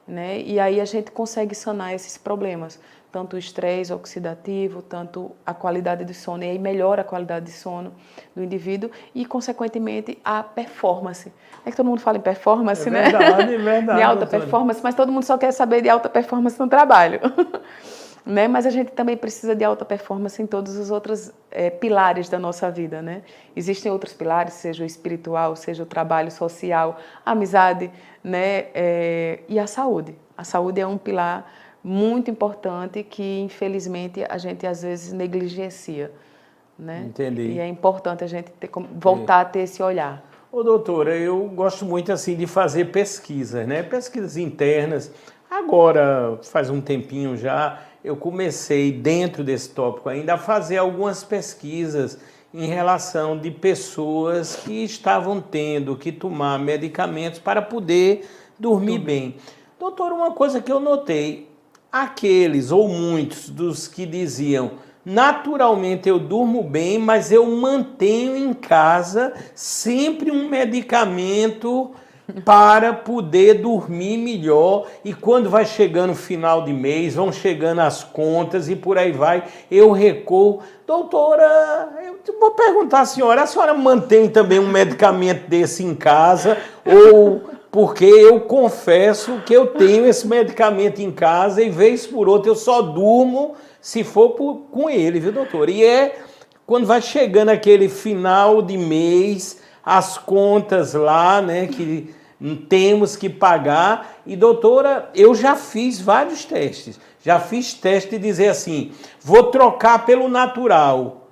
né? E aí a gente consegue sanar esses problemas, tanto o estresse oxidativo, tanto a qualidade do sono, e aí melhora a qualidade de sono do indivíduo e, consequentemente, a performance. É que todo mundo fala em performance, né? Verdade, verdade. De alta performance, mas todo mundo só quer saber de alta performance no trabalho. né? Mas a gente também precisa de alta performance em todos os outros pilares da nossa vida, né? Existem outros pilares, seja o espiritual, seja o trabalho social, a amizade, né? E a saúde. A saúde é um pilar muito importante que, infelizmente, a gente às vezes negligencia, né? Entendi. E é importante a gente voltar a ter esse olhar. Ô, doutora, eu gosto muito assim de fazer pesquisas, né? Pesquisas internas. Agora, faz um tempinho já, eu comecei dentro desse tópico ainda a fazer algumas pesquisas em relação de pessoas que estavam tendo que tomar medicamentos para poder dormir bem. Doutora, uma coisa que eu notei, aqueles ou muitos dos que diziam naturalmente eu durmo bem, mas eu mantenho em casa sempre um medicamento para poder dormir melhor, e quando vai chegando o final de mês, vão chegando as contas e por aí vai, eu recuo. Doutora, eu vou perguntar à senhora, a senhora mantém também um medicamento desse em casa ou... Porque eu confesso que eu tenho esse medicamento em casa e vez por outra eu só durmo se for com ele, viu, doutor? E quando vai chegando aquele final de mês, as contas lá, né, que temos que pagar. E, doutora, eu já fiz vários testes. Já fiz teste de dizer assim, vou trocar pelo natural.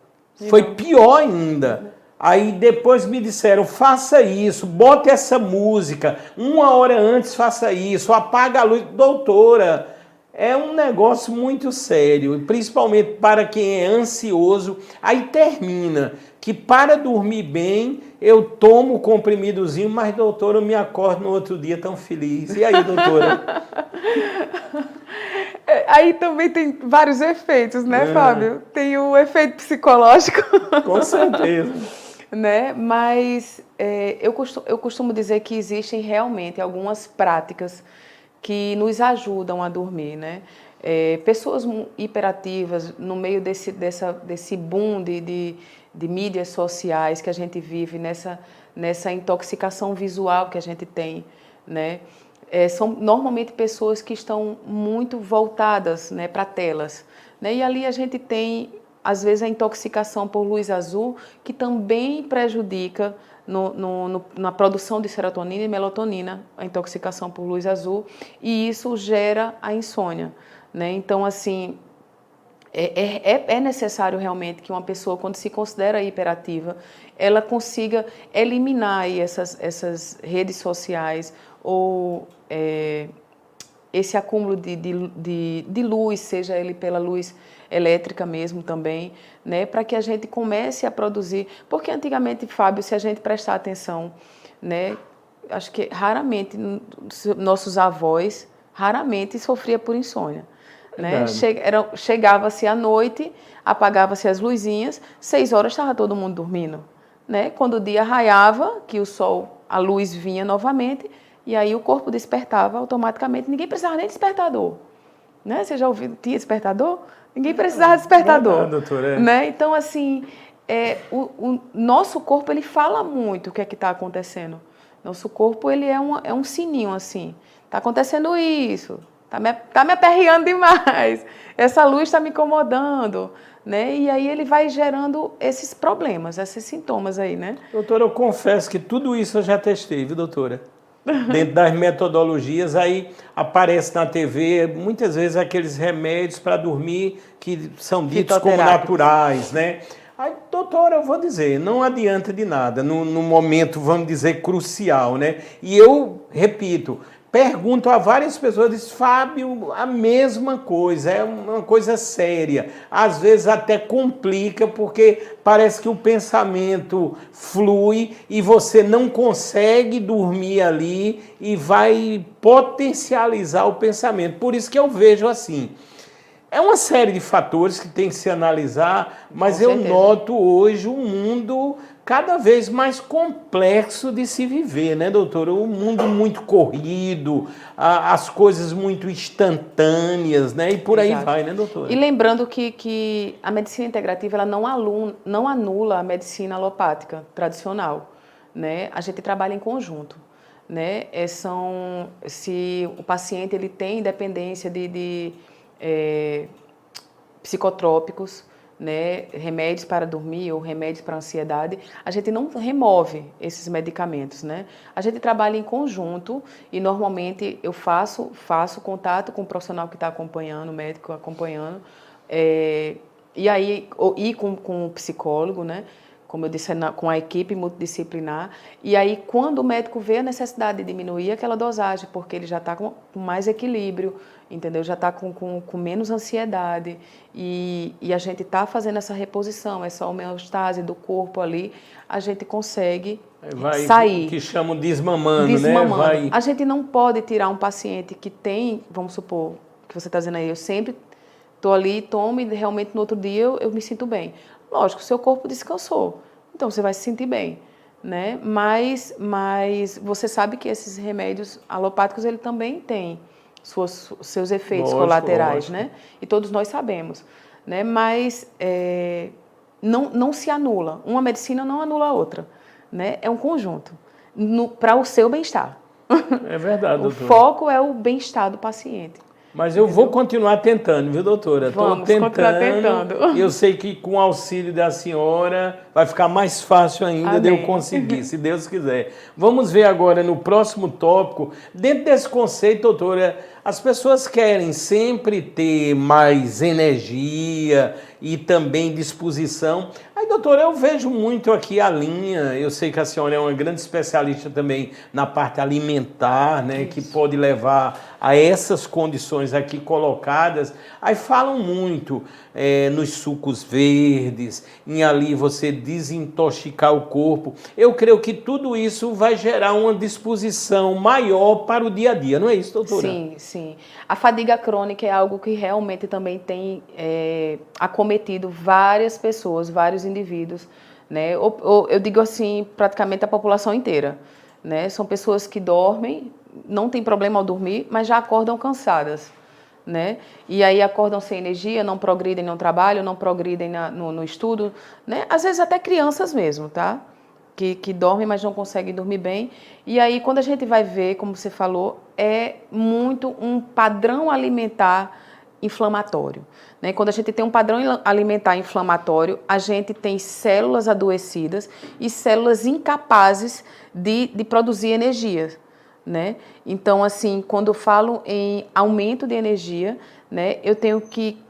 Foi pior ainda. Aí depois me disseram, faça isso, bote essa música, 1 hora antes faça isso, apaga a luz. Doutora, é um negócio muito sério, principalmente para quem é ansioso. Aí termina que para dormir bem, eu tomo o comprimidozinho, mas doutora, eu me acordo no outro dia tão feliz. E aí, doutora? Aí também tem vários efeitos, né, Fábio? Tem o efeito psicológico. Com certeza. Né? Mas eu costumo dizer que existem realmente algumas práticas que nos ajudam a dormir, né? Pessoas hiperativas, no meio desse boom de mídias sociais que a gente vive, nessa intoxicação visual que a gente tem, né? São normalmente pessoas que estão muito voltadas, né, para telas, né? E ali a gente tem às vezes a intoxicação por luz azul, que também prejudica na produção de serotonina e melatonina, a intoxicação por luz azul, e isso gera a insônia, né? Então, assim, é necessário realmente que uma pessoa, quando se considera hiperativa, ela consiga eliminar aí essas redes sociais ou esse acúmulo de luz, seja ele pela luz elétrica mesmo também, né, para que a gente comece a produzir, porque antigamente, Fábio, se a gente prestar atenção, né, acho que raramente nossos avós raramente sofria por insônia, né? Chegava-se à noite, apagava-se as luzinhas, 6 horas estava todo mundo dormindo, né? Quando o dia raiava, que o sol, a luz vinha novamente, e aí o corpo despertava automaticamente, ninguém precisava nem de despertador, né? Você já ouviu, tinha despertador? Ninguém precisava de despertador, não, doutora, né? Então, assim, o nosso corpo, ele fala muito o que é que está acontecendo. Nosso corpo, ele é um sininho, assim. Está acontecendo isso, tá me aperreando demais, essa luz está me incomodando, né? E aí ele vai gerando esses problemas, esses sintomas aí, né? Doutora, eu confesso que tudo isso eu já testei, viu, doutora? Dentro das metodologias, aí aparece na TV, muitas vezes, aqueles remédios para dormir que são ditos como naturais, né? Aí, doutora, eu vou dizer, não adianta de nada, no momento, vamos dizer, crucial, né? E eu, repito, pergunto a várias pessoas, diz, Fábio, a mesma coisa, é uma coisa séria. Às vezes até complica, porque parece que o pensamento flui e você não consegue dormir ali e vai potencializar o pensamento. Por isso que eu vejo assim. É uma série de fatores que tem que se analisar, mas eu noto hoje um mundo cada vez mais complexo de se viver, né, doutora? Um mundo muito corrido, as coisas muito instantâneas, né? E por aí vai, né, doutora? E lembrando que a medicina integrativa ela não anula a medicina alopática tradicional, né? A gente trabalha em conjunto, né? Se o paciente ele tem dependência psicotrópicos, né, remédios para dormir ou remédios para ansiedade, a gente não remove esses medicamentos, né? A gente trabalha em conjunto e normalmente eu faço contato com o profissional que está acompanhando, o médico acompanhando, e aí com o psicólogo, né? Como eu disse, com a equipe multidisciplinar, e aí quando o médico vê a necessidade de diminuir aquela dosagem, porque ele já está com mais equilíbrio, entendeu? Já está com menos ansiedade, e a gente está fazendo essa reposição, essa homeostase do corpo ali, a gente consegue sair. Que chamam desmamando, Desmamando. né? Vai... A gente não pode tirar um paciente que tem, vamos supor, que você está dizendo aí, eu sempre estou ali, tomo e realmente no outro dia eu me sinto bem. Lógico, seu corpo descansou, então você vai se sentir bem, né? Mas você sabe que esses remédios alopáticos, ele também tem seus efeitos colaterais, né? E todos nós sabemos, né? Mas não se anula, uma medicina não anula a outra, né? É um conjunto, para o seu bem-estar. É verdade, doutora. O foco é o bem-estar do paciente. Mas eu vou continuar tentando, viu, doutora? Vamos continuar tentando. E eu sei que com o auxílio da senhora vai ficar mais fácil ainda de eu conseguir, se Deus quiser. Vamos ver agora no próximo tópico. Dentro desse conceito, doutora, as pessoas querem sempre ter mais energia e também disposição. Aí, doutora, eu vejo muito aqui a linha, eu sei que a senhora é uma grande especialista também na parte alimentar, né, que pode levar a essas condições aqui colocadas. Aí falam muito nos sucos verdes, em ali você desintoxicar o corpo. Eu creio que tudo isso vai gerar uma disposição maior para o dia a dia, não é isso, doutora? Sim, sim. A fadiga crônica é algo que realmente também tem acometido várias pessoas, vários indivíduos, né? Eu digo assim, praticamente a população inteira, né? São pessoas que dormem, não tem problema ao dormir, mas já acordam cansadas, né? E aí acordam sem energia, não progridem no trabalho, não progridem no estudo, né? Às vezes até crianças mesmo, tá? Que dormem, mas não conseguem dormir bem. E aí, quando a gente vai ver, como você falou, é muito um padrão alimentar inflamatório, né? Quando a gente tem um padrão alimentar inflamatório, a gente tem células adoecidas e células incapazes de produzir energia, né? Então, assim, quando eu falo em aumento de energia, né, eu tenho que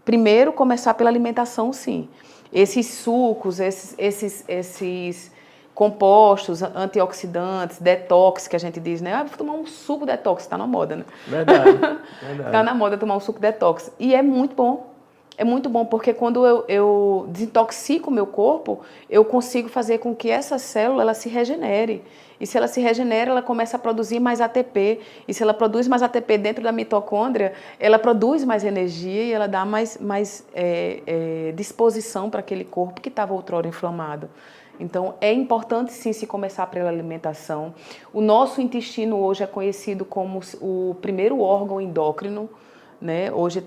primeiro começar pela alimentação, sim. Esses sucos, esses compostos, antioxidantes, detox, que a gente diz, né? Ah, vou tomar um suco detox, está na moda, né? Verdade, verdade. Está na moda tomar um suco detox. E é muito bom. É muito bom, porque quando eu desintoxico o meu corpo, eu consigo fazer com que essa célula ela se regenere. E se ela se regenera, ela começa a produzir mais ATP. E se ela produz mais ATP dentro da mitocôndria, ela produz mais energia e ela dá mais disposição para aquele corpo que estava outrora inflamado. Então, é importante sim se começar pela alimentação. O nosso intestino hoje é conhecido como o primeiro órgão endócrino, né? Hoje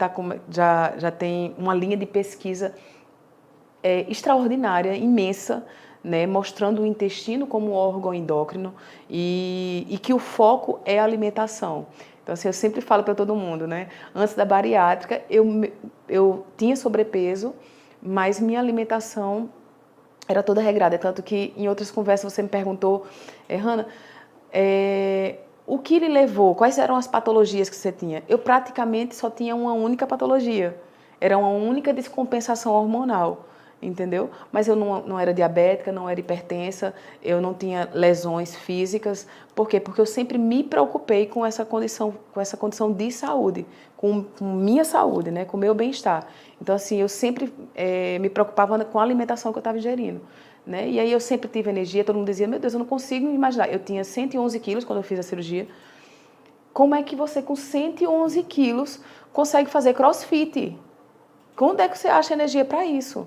já tem uma linha de pesquisa extraordinária, imensa, né? Mostrando o intestino como órgão endócrino e que o foco é a alimentação. Então, assim, eu sempre falo para todo mundo, né? Antes da bariátrica, eu tinha sobrepeso, mas minha alimentação era toda regrada, tanto que em outras conversas você me perguntou, Hanna, o que lhe levou, quais eram as patologias que você tinha? Eu praticamente só tinha uma única patologia, era uma única descompensação hormonal, entendeu? Mas eu não era diabética, não era hipertensa, eu não tinha lesões físicas. Por quê? Porque eu sempre me preocupei com essa condição de saúde, com minha saúde, né? Com o meu bem-estar. Então, assim, eu sempre me preocupava com a alimentação que eu estava ingerindo, né? E aí eu sempre tive energia, todo mundo dizia, meu Deus, eu não consigo me imaginar. Eu tinha 111 quilos quando eu fiz a cirurgia. Como é que você, com 111 quilos, consegue fazer crossfit? Onde é que você acha energia para isso?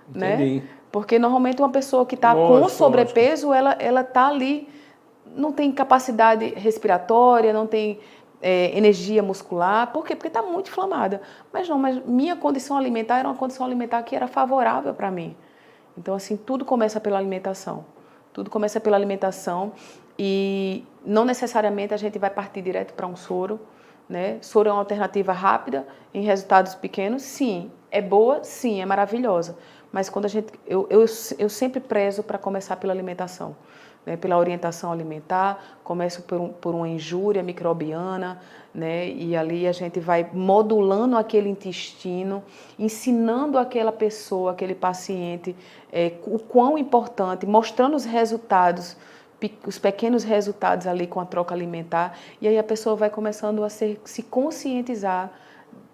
Entendi. Né? Porque normalmente uma pessoa que está com sobrepeso, ela está ali, não tem capacidade respiratória, não tem energia muscular. Por quê? Porque está muito inflamada. Mas minha condição alimentar era uma condição alimentar que era favorável para mim. Então, assim, tudo começa pela alimentação. Tudo começa pela alimentação e não necessariamente a gente vai partir direto para um soro, né? Soro é uma alternativa rápida, em resultados pequenos, sim. É boa? Sim, é maravilhosa. Mas quando eu sempre prezo para começar pela alimentação, né? Pela orientação alimentar, começo por uma injúria microbiana, né? E ali a gente vai modulando aquele intestino, ensinando aquela pessoa, aquele paciente, o quão importante, mostrando os resultados, os pequenos resultados ali com a troca alimentar, e aí a pessoa vai começando a se conscientizar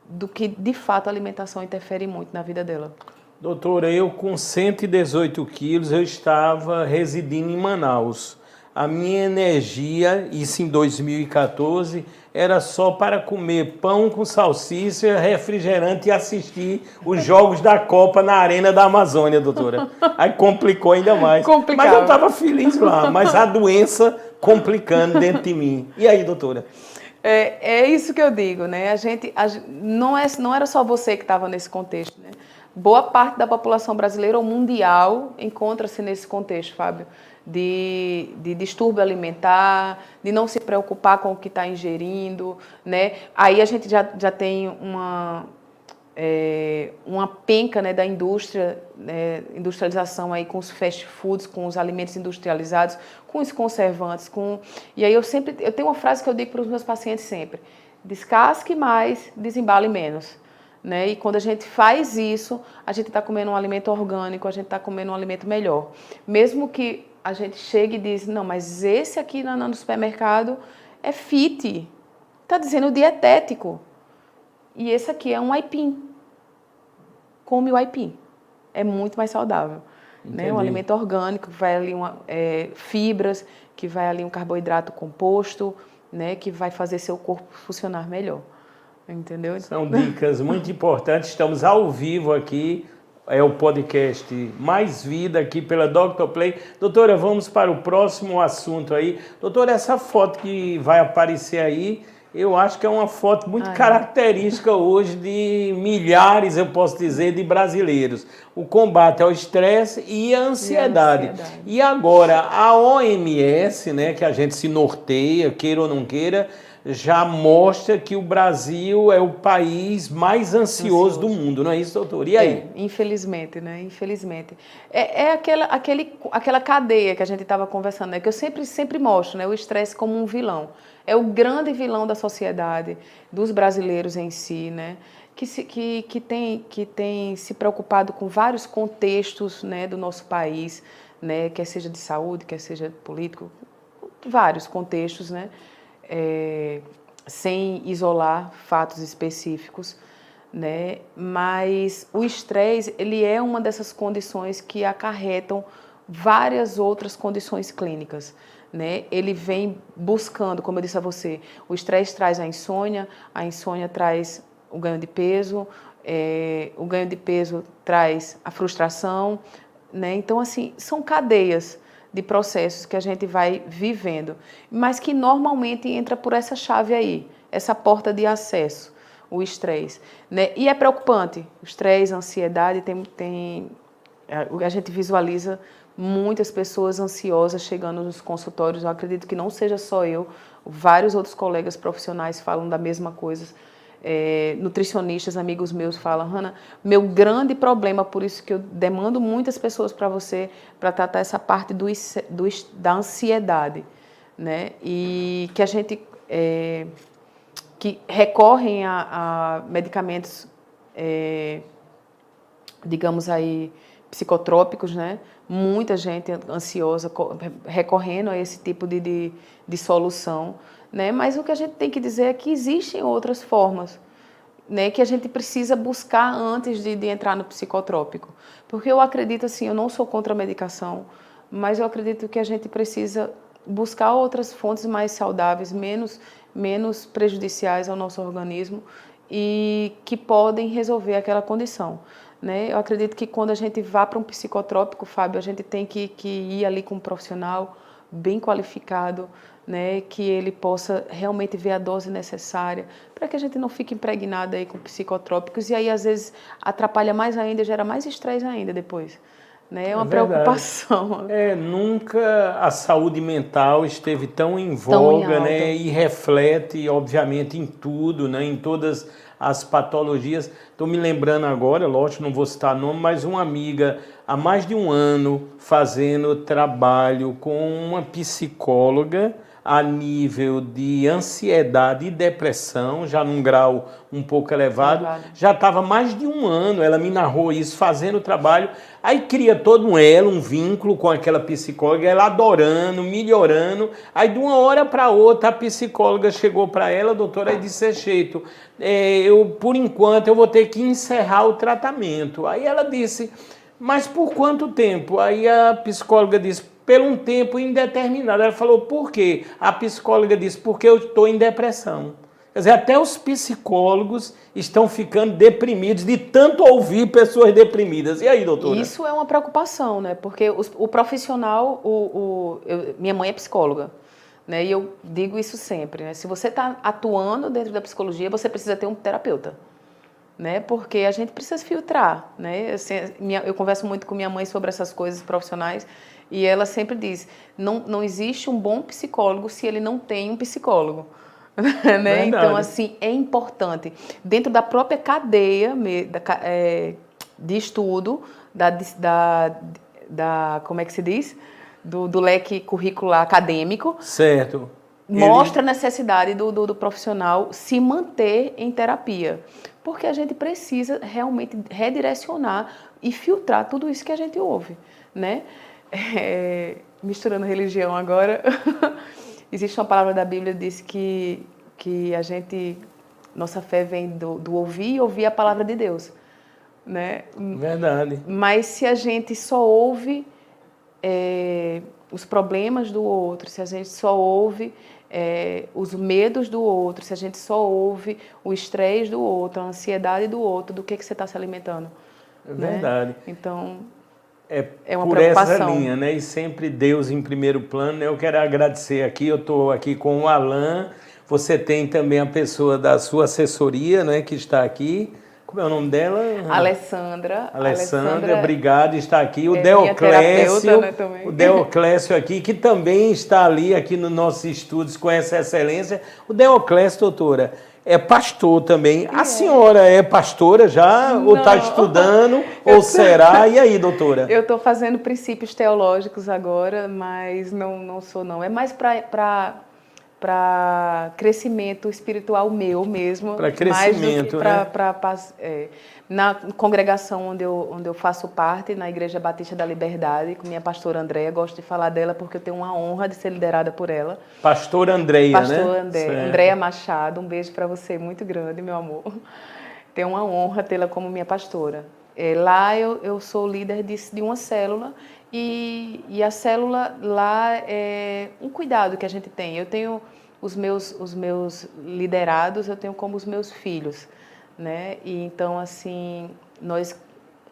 do que de fato a alimentação interfere muito na vida dela. Doutora, eu com 118 quilos, eu estava residindo em Manaus. A minha energia, isso em 2014, era só para comer pão com salsicha, refrigerante e assistir os jogos da Copa na Arena da Amazônia, doutora. Aí complicou ainda mais. Complicava. Mas eu estava feliz lá, mas a doença complicando dentro de mim. E aí, doutora? É isso que eu digo, né? Não era só você que estava nesse contexto, né? Boa parte da população brasileira ou mundial encontra-se nesse contexto, Fábio, de distúrbio alimentar, de não se preocupar com o que está ingerindo, né? Aí a gente já tem uma penca, né, da indústria, né, industrialização aí com os fast foods, com os alimentos industrializados, com os conservantes, e aí eu tenho uma frase que eu digo para os meus pacientes sempre: descasque mais, desembale menos. Né? E quando a gente faz isso, a gente está comendo um alimento orgânico, a gente está comendo um alimento melhor. Mesmo que a gente chegue e diz, não, mas esse aqui no supermercado é fit, está dizendo dietético. E esse aqui é um aipim. Come o aipim. É muito mais saudável. Né? Um alimento orgânico, que vai ali fibras, que vai ali um carboidrato composto, né? Que vai fazer seu corpo funcionar melhor. Entendeu? São dicas muito importantes. Estamos ao vivo aqui. É o podcast Mais Vida aqui pela Dr. Play. Doutora, vamos para o próximo assunto aí. Doutora, essa foto que vai aparecer aí, eu acho que é uma foto muito característica hoje de milhares, eu posso dizer, de brasileiros. O combate ao estresse e a ansiedade. E agora, a OMS, né, que a gente se norteia, queira ou não queira, já mostra que o Brasil é o país mais ansioso do mundo, não é isso, doutor? E aí? Infelizmente, né? Infelizmente. Aquela cadeia que a gente estava conversando, né? Que eu sempre mostro, né? O estresse como um vilão. É o grande vilão da sociedade, dos brasileiros em si, né? Que tem se preocupado com vários contextos, né, do nosso país, né? Quer seja de saúde, quer seja político, vários contextos, né? Sem isolar fatos específicos, né? Mas o estresse, ele é uma dessas condições que acarretam várias outras condições clínicas, né? Ele vem buscando, como eu disse a você, o estresse traz a insônia traz o ganho de peso, o ganho de peso traz a frustração, né? Então, assim, são cadeias de processos que a gente vai vivendo, mas que normalmente entra por essa chave aí, essa porta de acesso, o estresse, né? E é preocupante, o estresse, a ansiedade, a gente visualiza muitas pessoas ansiosas chegando nos consultórios. Eu acredito que não seja só eu, vários outros colegas profissionais falam da mesma coisa. Nutricionistas, amigos meus falam, Hannah, meu grande problema, por isso que eu demando muitas pessoas para você, para tratar essa parte da ansiedade, né? E que a gente que recorrem a medicamentos, digamos aí, psicotrópicos, né? Muita gente ansiosa recorrendo a esse tipo de solução, né? Mas o que a gente tem que dizer é que existem outras formas, né, que a gente precisa buscar antes de entrar no psicotrópico. Porque eu acredito assim, eu não sou contra a medicação, mas eu acredito que a gente precisa buscar outras fontes mais saudáveis, menos prejudiciais ao nosso organismo e que podem resolver aquela condição. Né? Eu acredito que quando a gente vá para um psicotrópico, Fábio, a gente tem que ir ali com um profissional bem qualificado, né, que ele possa realmente ver a dose necessária, para que a gente não fique impregnado aí com psicotrópicos e aí às vezes atrapalha mais ainda, gera mais estresse ainda depois. né? É uma verdade. preocupação. Nunca a saúde mental esteve tão em Tão em voga, alta. né? E reflete, obviamente, em tudo, né? Em todas as patologias. Estou me lembrando agora, lógico, não vou citar nome, mas uma amiga há mais de um ano fazendo trabalho com uma psicóloga a nível de ansiedade e depressão, já num grau um pouco elevado. Já estava mais de um ano, ela me narrou isso, fazendo o trabalho. Aí cria todo um elo, um vínculo com aquela psicóloga, ela adorando, melhorando. Aí de uma hora para outra a psicóloga chegou para ela, doutora, e disse: jeito, por enquanto eu vou ter que encerrar o tratamento. Aí ela disse: mas por quanto tempo? Aí a psicóloga disse: por um tempo indeterminado. Ela falou: por quê? A psicóloga disse: porque eu estou em depressão. Quer dizer, até os psicólogos estão ficando deprimidos de tanto ouvir pessoas deprimidas. E aí, doutora? Isso é uma preocupação, né? Porque o profissional, minha mãe é psicóloga, né? E eu digo isso sempre, né? Se você está atuando dentro da psicologia, você precisa ter um terapeuta, né? Porque a gente precisa filtrar, né? Eu converso muito com minha mãe sobre essas coisas profissionais e ela sempre diz: não existe um bom psicólogo se ele não tem um psicólogo. Né? Então, assim, é importante, dentro da própria cadeia de estudo, como é que se diz? Do leque curricular acadêmico. Certo. Mostra a necessidade do profissional se manter em terapia. Porque a gente precisa realmente redirecionar e filtrar tudo isso que a gente ouve, né? Misturando religião agora, existe uma palavra da Bíblia que diz que nossa fé vem do ouvir e ouvir a palavra de Deus, né? Verdade. Mas se a gente só ouve os problemas do outro, se a gente só ouve os medos do outro, se a gente só ouve o estresse do outro, a ansiedade do outro, do que você está se alimentando? É verdade. Né? Então, é uma por preocupação. essa linha, né? E sempre Deus em primeiro plano. Eu quero agradecer aqui, eu estou aqui com o Alan, você tem também a pessoa da sua assessoria, né, que está aqui. Como é o nome dela? Alessandra, obrigado, está aqui. O Deoclésio, né, também. O Deoclésio aqui, que também está ali aqui nos nossos estúdios com essa excelência. O Deoclésio, doutora, é pastor também. A senhora é pastora já? Não. Ou está estudando? Ou será? E aí, doutora? Eu estou fazendo princípios teológicos agora, mas não sou não. É mais para crescimento espiritual meu mesmo. Para crescimento, né? Na congregação onde eu faço parte, na Igreja Batista da Liberdade, com minha pastora Andréia, gosto de falar dela porque eu tenho uma honra de ser liderada por ela. Pastora Andréia, né? Pastora Andréia Machado, um beijo para você, muito grande, meu amor. Tenho uma honra tê-la como minha pastora. Lá eu sou líder de uma célula e a célula lá é um cuidado que a gente tem. Eu tenho os meus liderados, eu tenho como os meus filhos, né? E então, assim, nós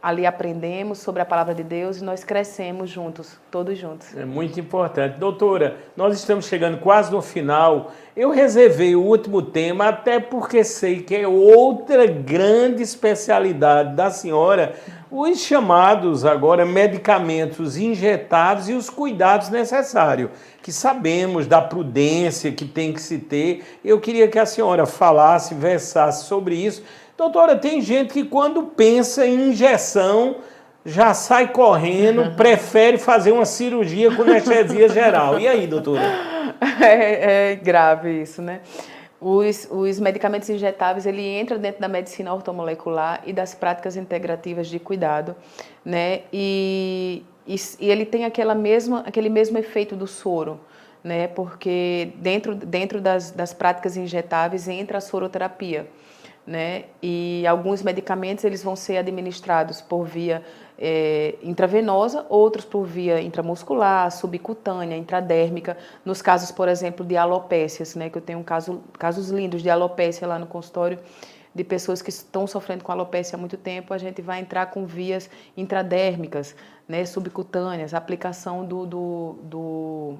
ali aprendemos sobre a palavra de Deus e nós crescemos juntos, todos juntos. É muito importante. Doutora, nós estamos chegando quase no final. Eu reservei o último tema, até porque sei que é outra grande especialidade da senhora, os chamados agora medicamentos injetáveis e os cuidados necessários, que sabemos da prudência que tem que se ter. Eu queria que a senhora falasse, versasse sobre isso. Doutora, tem gente que quando pensa em injeção já sai correndo, prefere fazer uma cirurgia com anestesia geral. E aí, doutora? É grave isso, né? Os medicamentos injetáveis, ele entra dentro da medicina ortomolecular e das práticas integrativas de cuidado, né? E ele tem aquele mesmo efeito do soro, né? Porque dentro das práticas injetáveis entra a soroterapia, né? E alguns medicamentos eles vão ser administrados por via intravenosa, outros por via intramuscular, subcutânea, intradérmica. Nos casos, por exemplo, de alopécias, né? Que eu tenho casos lindos de alopécia lá no consultório, de pessoas que estão sofrendo com alopécia há muito tempo, a gente vai entrar com vias intradérmicas, né? Subcutâneas, aplicação do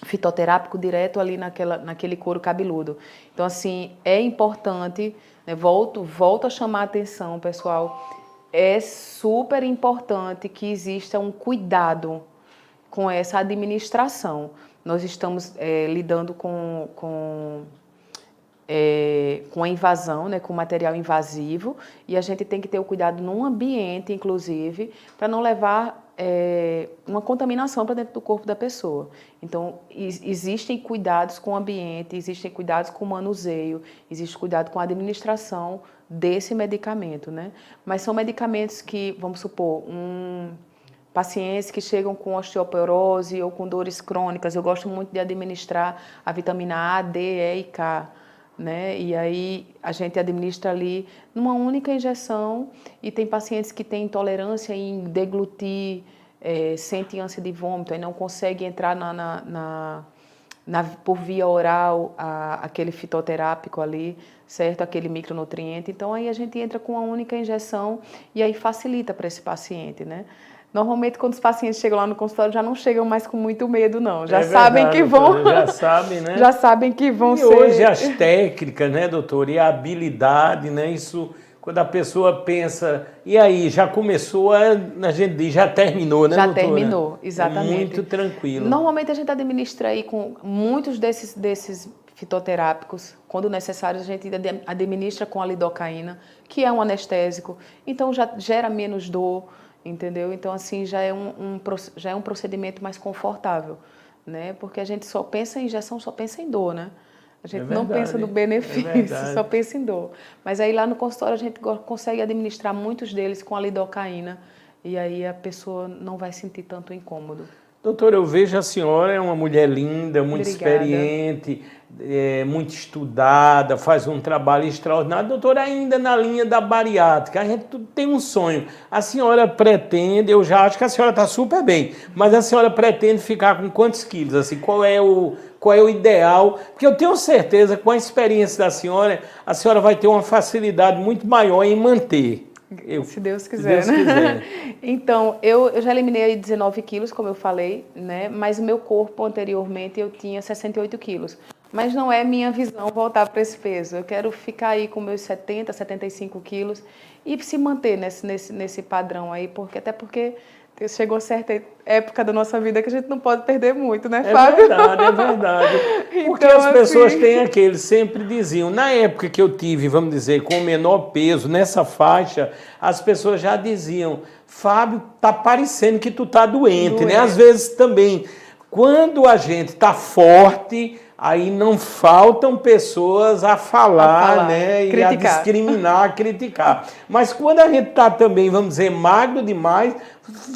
fitoterápico direto ali naquele couro cabeludo. Então, assim, é importante, né? Volto a chamar a atenção, pessoal, é super importante que exista um cuidado com essa administração. Nós estamos lidando com a invasão, né, com material invasivo, e a gente tem que ter o cuidado no ambiente, inclusive, para não levar uma contaminação para dentro do corpo da pessoa. Então, existem cuidados com o ambiente, existem cuidados com o manuseio, existe cuidado com a administração desse medicamento, né? Mas são medicamentos que, vamos supor, pacientes que chegam com osteoporose ou com dores crônicas, eu gosto muito de administrar a vitamina A, D, E e K, né? E aí a gente administra ali numa única injeção, e tem pacientes que têm intolerância em deglutir, sentem ânsia de vômito, aí não consegue entrar por via oral aquele fitoterápico ali, certo? Aquele micronutriente. Então aí a gente entra com uma única injeção e aí facilita para esse paciente, né? Normalmente, quando os pacientes chegam lá no consultório, já não chegam mais com muito medo, não. Já sabem que vão... Já sabem, né? Já sabem que vão ser... E hoje as técnicas, né, doutor? E a habilidade, né? Isso, quando a pessoa pensa... E aí, já começou, a gente diz, já terminou, né, doutora? Já terminou, exatamente. É muito tranquilo. Normalmente, a gente administra aí com muitos desses fitoterápicos. Quando necessário, a gente administra com a lidocaína, que é um anestésico. Então, já gera menos dor. Entendeu? Então, assim, já é um procedimento mais confortável, né? Porque a gente só pensa em injeção, só pensa em dor, né? A gente não pensa no benefício, só pensa em dor. Mas aí lá no consultório a gente consegue administrar muitos deles com a lidocaína, e aí a pessoa não vai sentir tanto incômodo. Doutora, eu vejo a senhora é uma mulher linda, muito Obrigada. experiente, muito estudada, faz um trabalho extraordinário. Doutora, ainda na linha da bariátrica, a gente tem um sonho. A senhora pretende, eu já acho que a senhora está super bem, mas a senhora pretende ficar com quantos quilos? Assim, qual é o ideal? Porque eu tenho certeza que com a experiência da senhora, a senhora vai ter uma facilidade muito maior em manter. Se Deus quiser, se Deus quiser. Né? Então, eu já eliminei aí 19 quilos, como eu falei, né? Mas o meu corpo anteriormente eu tinha 68 quilos. Mas não é minha visão voltar para esse peso. Eu quero ficar aí com meus 70, 75 quilos e se manter nesse padrão aí, até porque chegou certa época da nossa vida que a gente não pode perder muito, né, Fábio? É verdade. Porque então, as pessoas têm aqueles, sempre diziam, na época que eu tive, vamos dizer, com o menor peso, nessa faixa, as pessoas já diziam, Fábio, tá parecendo que tu tá doente, né? Às vezes também, quando a gente tá forte, aí não faltam pessoas a falar, né? E a discriminar, a criticar. Mas quando a gente tá também, vamos dizer, magro demais,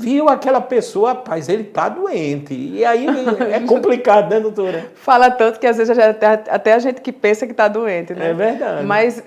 viu aquela pessoa, rapaz, ele tá doente. E aí é complicado, né, doutora? Fala tanto que às vezes até a gente que pensa que tá doente, né? É verdade. Mas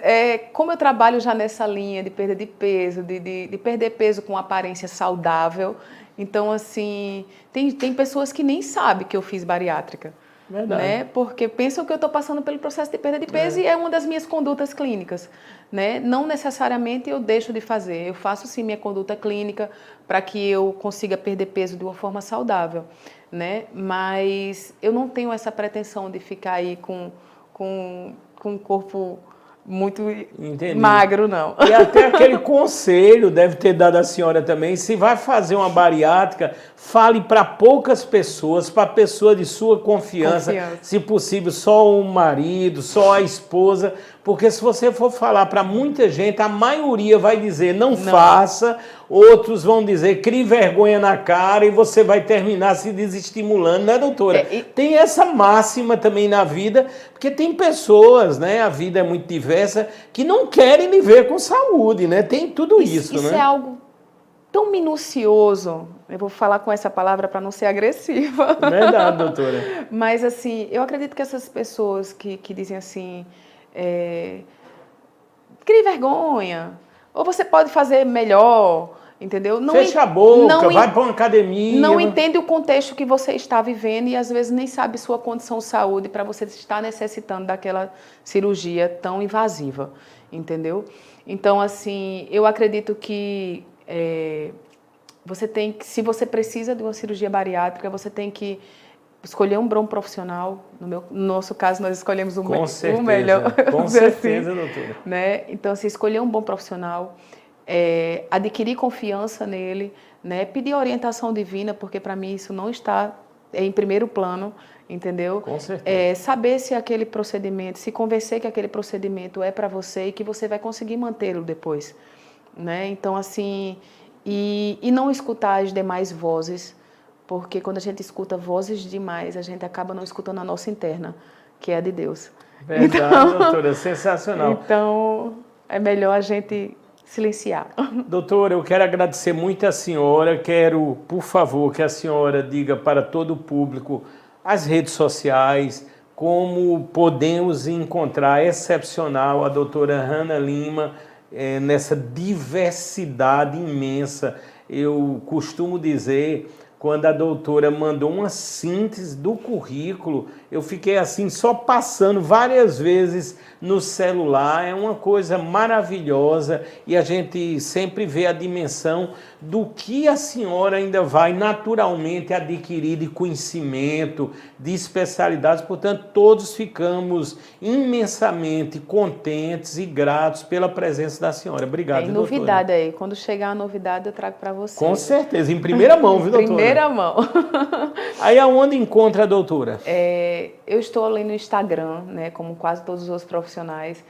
como eu trabalho já nessa linha de perda de peso, de perder peso com aparência saudável, então, assim, tem pessoas que nem sabem que eu fiz bariátrica. Verdade. Né? Porque pensam que eu estou passando pelo processo de perda de peso e é uma das minhas condutas clínicas. Né? Não necessariamente eu deixo de fazer, eu faço sim minha conduta clínica para que eu consiga perder peso de uma forma saudável. Né? Mas eu não tenho essa pretensão de ficar aí com um corpo muito magro, não. E até aquele conselho deve ter dado a senhora também, se vai fazer uma bariátrica, fale para poucas pessoas, para pessoa de sua confiança, se possível só o marido, só a esposa, porque se você for falar para muita gente, a maioria vai dizer não faça, outros vão dizer crie vergonha na cara e você vai terminar se desestimulando, né, doutora? Tem essa máxima também na vida, porque tem pessoas, né, a vida é muito diversa, que não querem viver com saúde, né? Tem tudo isso, né? Isso é algo tão minucioso, eu vou falar com essa palavra para não ser agressiva. Verdade, doutora. Mas, assim, eu acredito que essas pessoas que dizem assim, crie vergonha, ou você pode fazer melhor, entendeu? Não fecha a boca, vai para uma academia. Não entende o contexto que você está vivendo e às vezes nem sabe sua condição de saúde para você estar necessitando daquela cirurgia tão invasiva, entendeu? Então, assim, eu acredito que você tem que, se você precisa de uma cirurgia bariátrica, você tem que escolher um bom profissional. No nosso caso, nós escolhemos o melhor. Com certeza, doutora. Né? Então, assim, escolher um bom profissional, adquirir confiança nele, né? Pedir orientação divina, porque para mim isso não está em primeiro plano, entendeu? Com certeza. Saber se aquele procedimento, se convencer que aquele procedimento é para você e que você vai conseguir mantê-lo depois, né? Então, assim, e não escutar as demais vozes, porque quando a gente escuta vozes demais, a gente acaba não escutando a nossa interna, que é a de Deus. Verdade, então, doutora, sensacional. Então, é melhor a gente silenciar. Doutora, eu quero agradecer muito a senhora, quero, por favor, que a senhora diga para todo o público as redes sociais, como podemos encontrar excepcional a doutora Hanna Lima nessa diversidade imensa. Eu costumo dizer, quando a doutora mandou uma síntese do currículo, eu fiquei assim só passando várias vezes no celular. É uma coisa maravilhosa e a gente sempre vê a dimensão do que a senhora ainda vai naturalmente adquirir de conhecimento, de especialidades. Portanto, todos ficamos imensamente contentes e gratos pela presença da senhora. Obrigado, Tem doutora. novidade aí. Quando chegar a novidade, eu trago para você. Com certeza, em primeira mão, viu, doutora? Primeira mão. Aí aonde encontra a doutora? Eu estou ali no Instagram, né, como quase todos os outros profissionais.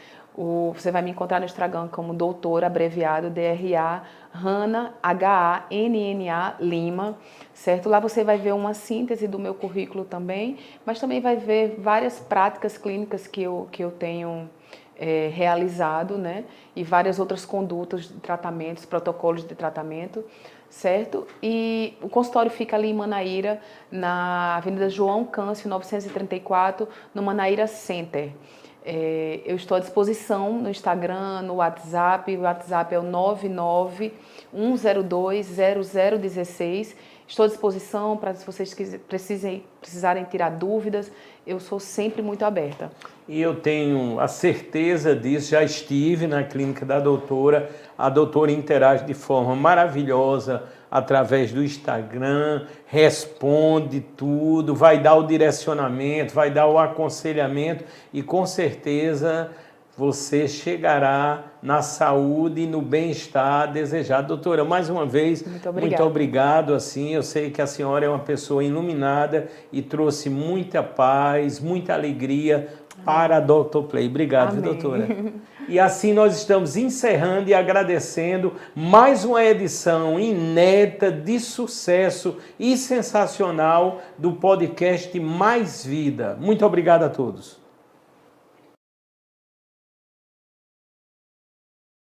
Você vai me encontrar no Instagram como doutora, abreviado, DRA, Hanna, Hanna Lima, certo? Lá você vai ver uma síntese do meu currículo também, mas também vai ver várias práticas clínicas que eu tenho realizado, né? E várias outras condutas de tratamentos, protocolos de tratamento, certo? E o consultório fica ali em Manaíra, na Avenida João Câncio, 934, no Manaíra Center. Eu estou à disposição no Instagram, no WhatsApp. O WhatsApp é o 991020016. Estou à disposição para se vocês precisarem tirar dúvidas. Eu sou sempre muito aberta. E eu tenho a certeza disso, já estive na clínica da doutora. A doutora interage de forma maravilhosa através do Instagram, responde tudo, vai dar o direcionamento, vai dar o aconselhamento e com certeza você chegará na saúde e no bem-estar desejado. Doutora, mais uma vez, muito obrigado. Assim, eu sei que a senhora é uma pessoa iluminada e trouxe muita paz, muita alegria para a Dr. Play. Obrigado, viu, doutora? E assim nós estamos encerrando e agradecendo mais uma edição inédita, de sucesso e sensacional do podcast Mais Vida. Muito obrigado a todos.